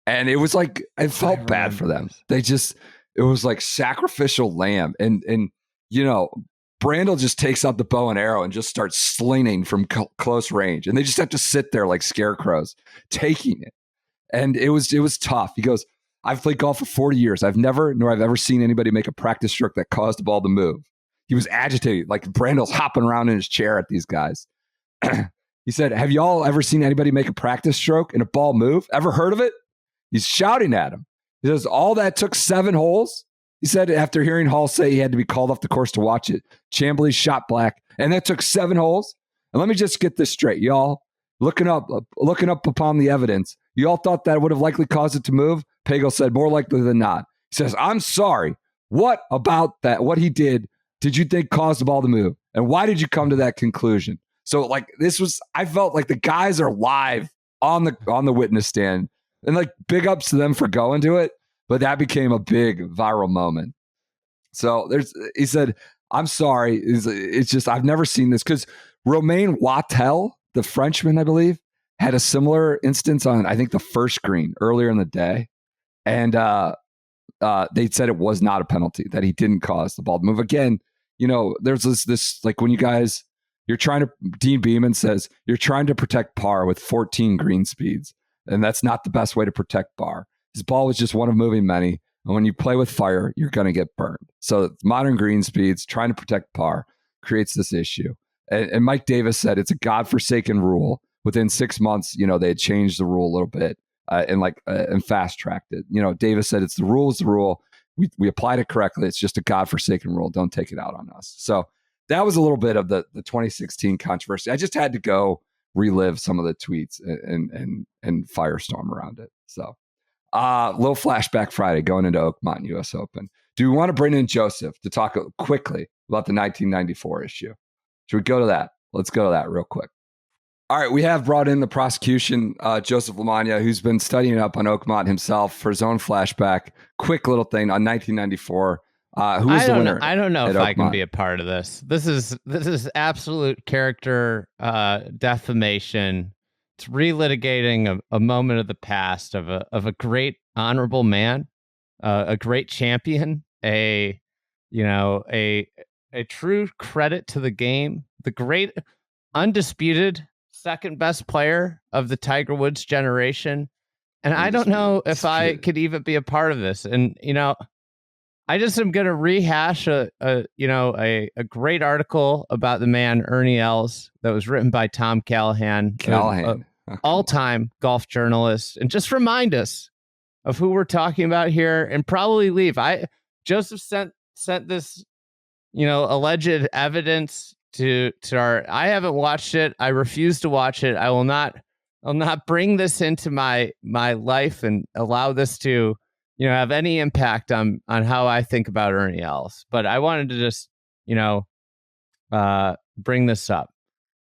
And it was like, I felt bad for them. It was like sacrificial lamb. And Brandel just takes out the bow and arrow and just starts slinging from close range. And they just have to sit there like scarecrows, taking it. And it was tough. He goes, I've played golf for 40 years. I've ever seen anybody make a practice stroke that caused the ball to move. He was agitated, like Brandel's hopping around in his chair at these guys. He said, have y'all ever seen anybody make a practice stroke and a ball move? Ever heard of it? He's shouting at him. He says, all that took 7 holes. He said after hearing Hall say he had to be called off the course to watch it, Chambly shot black, and that took 7 holes. And let me just get this straight, y'all. Looking up upon the evidence, you all thought that would have likely caused it to move? Pagel said, more likely than not. He says, I'm sorry. What about that? What he did you think caused the ball to move? And why did you come to that conclusion? So I felt like the guys are live on the witness stand, and like big ups to them for going to it. But that became a big viral moment. So he said, I'm sorry. It's just, I've never seen this, because Romain Wattel, the Frenchman, I believe, had a similar instance on, I think, the first green earlier in the day. And they said it was not a penalty, that he didn't cause the ball to move. Again, there's this like when Dean Beeman says you're trying to protect par with 14 green speeds, and that's not the best way to protect par. His ball was just one of moving many, and when you play with fire, you're going to get burned. So modern green speeds, trying to protect par, creates this issue. And Mike Davis said it's a godforsaken rule. Within 6 months, they had changed the rule a little bit and fast tracked it. Davis said it's the rule is the rule. We applied it correctly. It's just a godforsaken rule. Don't take it out on us. So that was a little bit of the 2016 controversy. I just had to go relive some of the tweets and firestorm around it. So little flashback Friday going into Oakmont US Open. Do we want to bring in Joseph to talk quickly about the 1994 issue? Should we go to that? Let's go to that real quick. All right, we have brought in the prosecution, Joseph LaMagna, who's been studying up on Oakmont himself for his own flashback. Quick little thing on 1994. Who was the winner? I don't know if Oakmont? I can be a part of this. This is absolute character defamation. It's relitigating a moment of the past of a great honorable man, a great champion, a true credit to the game, the great undisputed second best player of the Tiger Woods generation. And I don't know if I could even be a part of this. And, I just am going to rehash a great article about the man, Ernie Els, that was written by Tom Callahan. All-time golf journalist. And just remind us of who we're talking about here and probably leave. Joseph sent this, alleged evidence to our. I haven't watched it. I refuse to watch it. I'll not bring this into my life and allow this to have any impact on how I think about Ernie Els. But I wanted to just bring this up.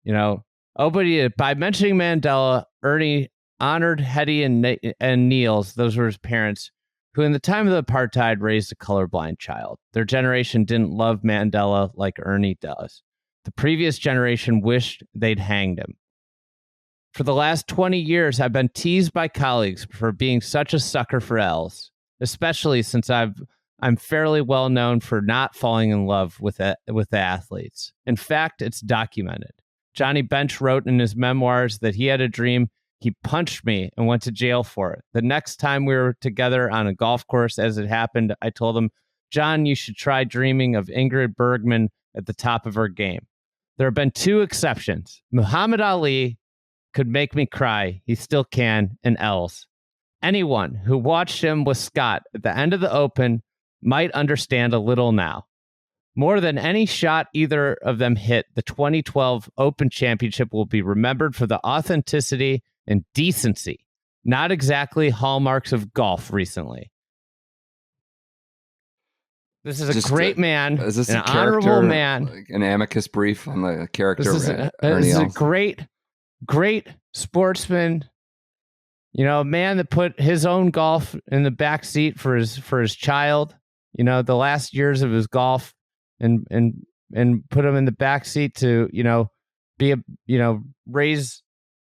By mentioning Mandela, Ernie honored Hetty and Niels. Those were his parents, who in the time of the apartheid raised a colorblind child. Their generation didn't love Mandela like Ernie does. The previous generation wished they'd hanged him. For the last 20 years, I've been teased by colleagues for being such a sucker for Els, especially since I'm fairly well known for not falling in love with the athletes. In fact, it's documented. Johnny Bench wrote in his memoirs that he had a dream. He punched me and went to jail for it. The next time we were together on a golf course, as it happened, I told him, John, you should try dreaming of Ingrid Bergman at the top of her game. There have been two exceptions. Muhammad Ali could make me cry. He still can, and Els. Anyone who watched him with Scott at the end of the Open might understand a little now. More than any shot either of them hit, the 2012 Open Championship will be remembered for the authenticity and decency, not exactly hallmarks of golf recently. This is a great man, is this an a honorable man. Like an amicus brief on the character. This is a great sportsman. A man that put his own golf in the back seat for his child. The last years of his golf, and put him in the back seat to raise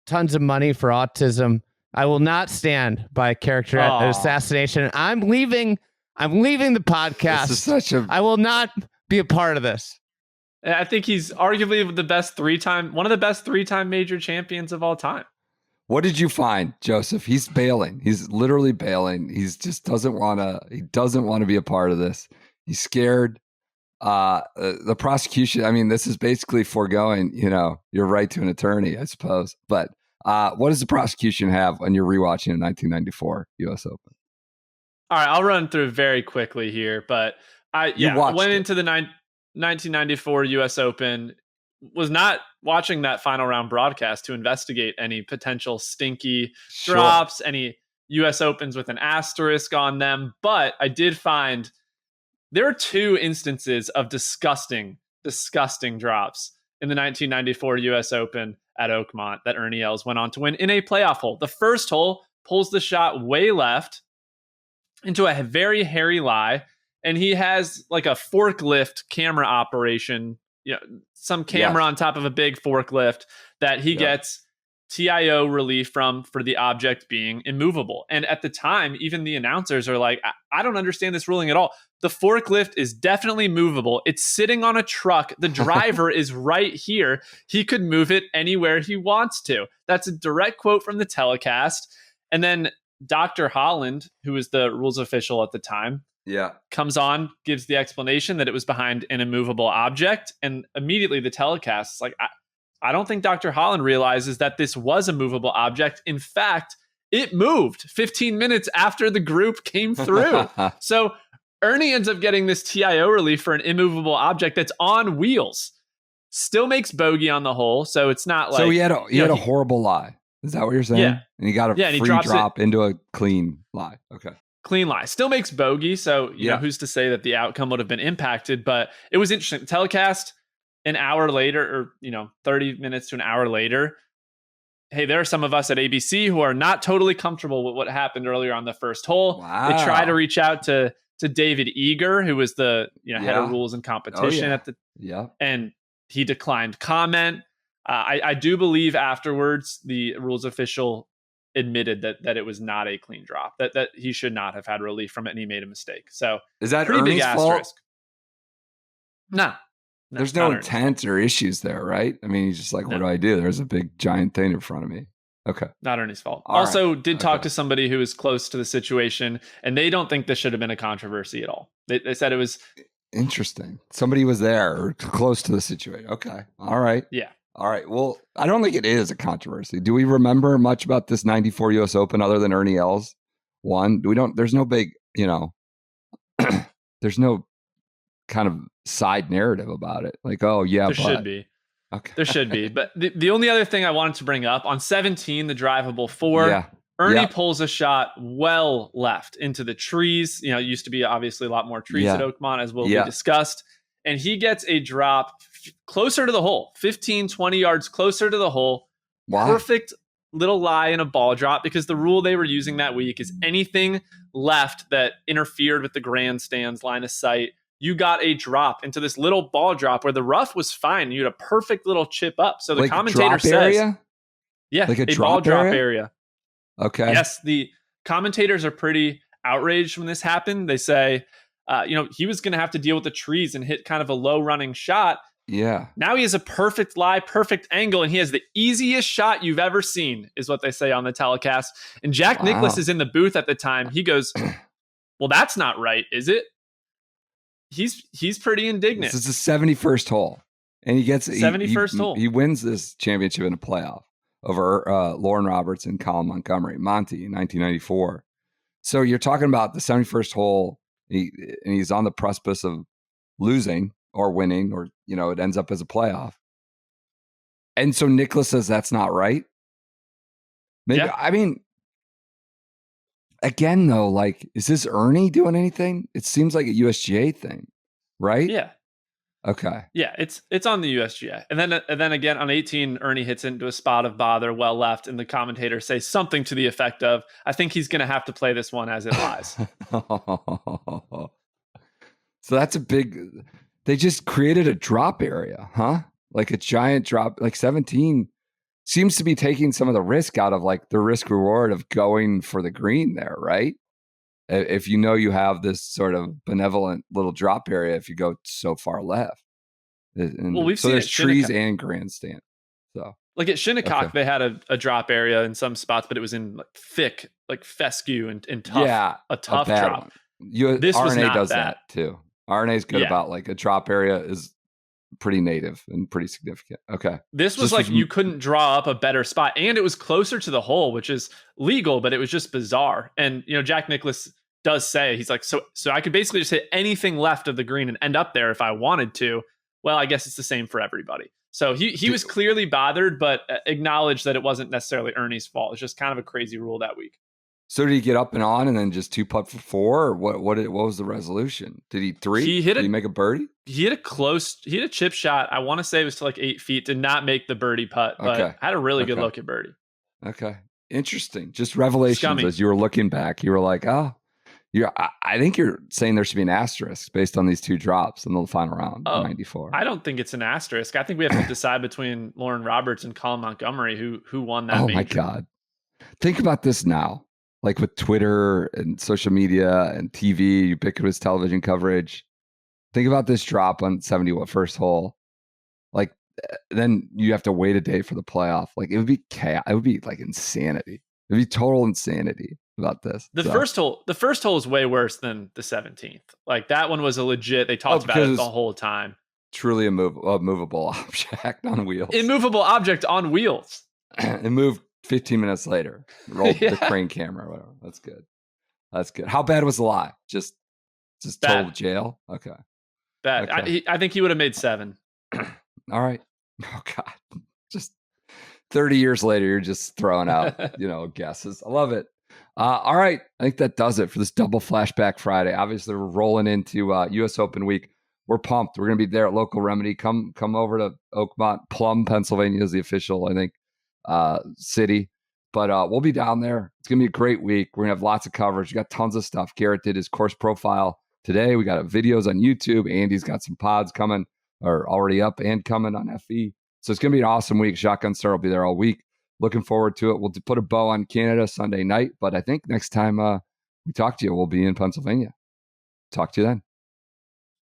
tons of money for autism. I will not stand by a character assassination. I'm leaving the podcast. I will not be a part of this. I think he's arguably one of the best three-time major champions of all time. What did you find, Joseph? He's bailing. He's literally bailing. He's just doesn't want to be a part of this. He's scared. The prosecution, I mean, this is basically foregoing, your right to an attorney, I suppose. But what does the prosecution have when you're rewatching a 1994 US Open? All right, I'll run through very quickly here, but I went into the 1994 US Open, was not watching that final round broadcast to investigate any potential stinky drops, any US Opens with an asterisk on them, but I did find there are two instances of disgusting drops in the 1994 US Open at Oakmont that Ernie Els went on to win in a playoff hole. The first hole pulls the shot way left into a very hairy lie, and he has like a forklift camera operation, some camera on top of a big forklift that he gets TIO relief from for the object being immovable. And at the time, even the announcers are like, I don't understand this ruling at all. The forklift is definitely movable. It's sitting on a truck. The driver is right here. He could move it anywhere he wants to. That's a direct quote from the telecast. And then Dr. Holland, who was the rules official at the time, comes on, gives the explanation that it was behind an immovable object. And immediately the telecast is like, I don't think Dr. Holland realizes that this was a movable object. In fact, it moved 15 minutes after the group came through. So Ernie ends up getting this TIO relief for an immovable object that's on wheels. Still makes bogey on the hole, so it's not like... So he had a horrible lie. Is that what you're saying? Yeah. And he got a free drop into a clean lie. Okay. Clean lie. Still makes bogey, so you know who's to say that the outcome would have been impacted, but it was interesting. The telecast, an hour later, or 30 minutes to an hour later, hey, there are some of us at ABC who are not totally comfortable with what happened earlier on the first hole. Wow. They try to reach out to David Eager, who was the head of rules and competition at the and he declined comment. I do believe afterwards the rules official admitted that it was not a clean drop, that he should not have had relief from it, and he made a mistake. So is that pretty Ernie's big asterisk? No, there's no intent or issues there, right? I mean, he's just like, what do I do? There's a big giant thing in front of me. Okay. Not Ernie's fault. Did talk to somebody who was close to the situation, and they don't think this should have been a controversy at all. They said it was interesting. Somebody was there or close to the situation. Okay. All right. Yeah. All right. Well, I don't think it is a controversy. Do we remember much about this 94 US Open other than Ernie Els won? There's no big, there's no kind of side narrative about it. Like, oh yeah, there should be. Okay. There should be. But the only other thing I wanted to bring up on 17, the drivable 4, Ernie pulls a shot well left into the trees. It used to be obviously a lot more trees at Oakmont, as will be discussed. And he gets a drop closer to the hole, 15, 20 yards closer to the hole. Wow. Perfect little lie in a ball drop, because the rule they were using that week is anything left that interfered with the grandstand's line of sight, you got a drop into this little ball drop where the rough was fine. You had a perfect little chip up. So the commentator says, area? Like a ball drop area. Okay. Yes, the commentators are pretty outraged when this happened. They say, he was going to have to deal with the trees and hit kind of a low running shot. Yeah. Now he has a perfect lie, perfect angle, and he has the easiest shot you've ever seen, is what they say on the telecast. And Jack Nicklaus is in the booth at the time. He goes, well, that's not right, is it? He's pretty indignant. This is the 71st hole, and he gets 71st hole. He wins this championship in a playoff over Lauren Roberts and Colin Montgomery, Monty, in 1994. So you're talking about the 71st hole, and he's on the precipice of losing or winning, or it ends up as a playoff. And so Nicklaus says that's not right. Maybe I mean. Again, though, like, is this Ernie doing anything? It seems like a USGA thing, right? Yeah. Okay. Yeah, it's on the USGA. And then again on 18, Ernie hits into a spot of bother well left, and the commentators say something to the effect of, I think he's going to have to play this one as it lies. So that's a big... They just created a drop area, huh? Like a giant drop, like 17... seems to be taking some of the risk out of like the risk reward of going for the green there, right? If you have this sort of benevolent little drop area, if you go so far left. And we've seen there's trees and grandstand. So like at Shinnecock, they had a drop area in some spots, but it was in like thick, like fescue and tough, a tough drop. This RNA does that too. RNA is good about like a drop area is pretty native and pretty significant. Okay. This was like you couldn't draw up a better spot, and it was closer to the hole, which is legal, but it was just bizarre. And Jack Nicklaus does say, he's like, so I could basically just hit anything left of the green and end up there if I wanted to. Well, I guess it's the same for everybody. So he was clearly bothered, but acknowledged that it wasn't necessarily Ernie's fault. It's just kind of a crazy rule that week. So did he get up and on and then just 2-putt for 4? Or what was the resolution? Did he 3? Did he make a birdie? He hit a chip shot. I want to say it was to like 8 feet. Did not make the birdie putt, but had a really good look at birdie. Okay. Interesting. Just revelations as you were looking back. You were like, oh, I think you're saying there should be an asterisk based on these 2 drops in the final round of 94. I don't think it's an asterisk. I think we have to decide between Lauren Roberts and Colin Montgomery who won that major. My God. Think about this now. like with Twitter and social media and TV, ubiquitous television coverage. Think about this drop on 71 first hole. Like, then you have to wait a day for the playoff. Like, it would be chaos. It would be like insanity. It'd be total insanity about this. The first hole is way worse than the 17th. Like, that one was a legit. They talked about it the whole time. Truly a movable object on wheels. Immovable object on wheels. It moved 15 minutes later. Rolled the crane camera or whatever. That's good. That's good. How bad was the lie? Just total jail? Okay. Bad. Okay. I think he would have made 7. All right. Oh, God. Just 30 years later, you're just throwing out, guesses. I love it. All right. I think that does it for this double Flashback Friday. Obviously, we're rolling into US Open week. We're pumped. We're going to be there at Local Remedy. Come over to Oakmont. Plum, Pennsylvania is the official, I think, city. But we'll be down there. It's going to be a great week. We're going to have lots of coverage. We got tons of stuff. Garrett did his course profile today. We got videos on YouTube. Andy's got some pods coming or already up and coming on FE. So it's going to be an awesome week. Shotgun Star will be there all week. Looking forward to it. We'll put a bow on Canada Sunday night. But I think next time we talk to you, we'll be in Pennsylvania. Talk to you then.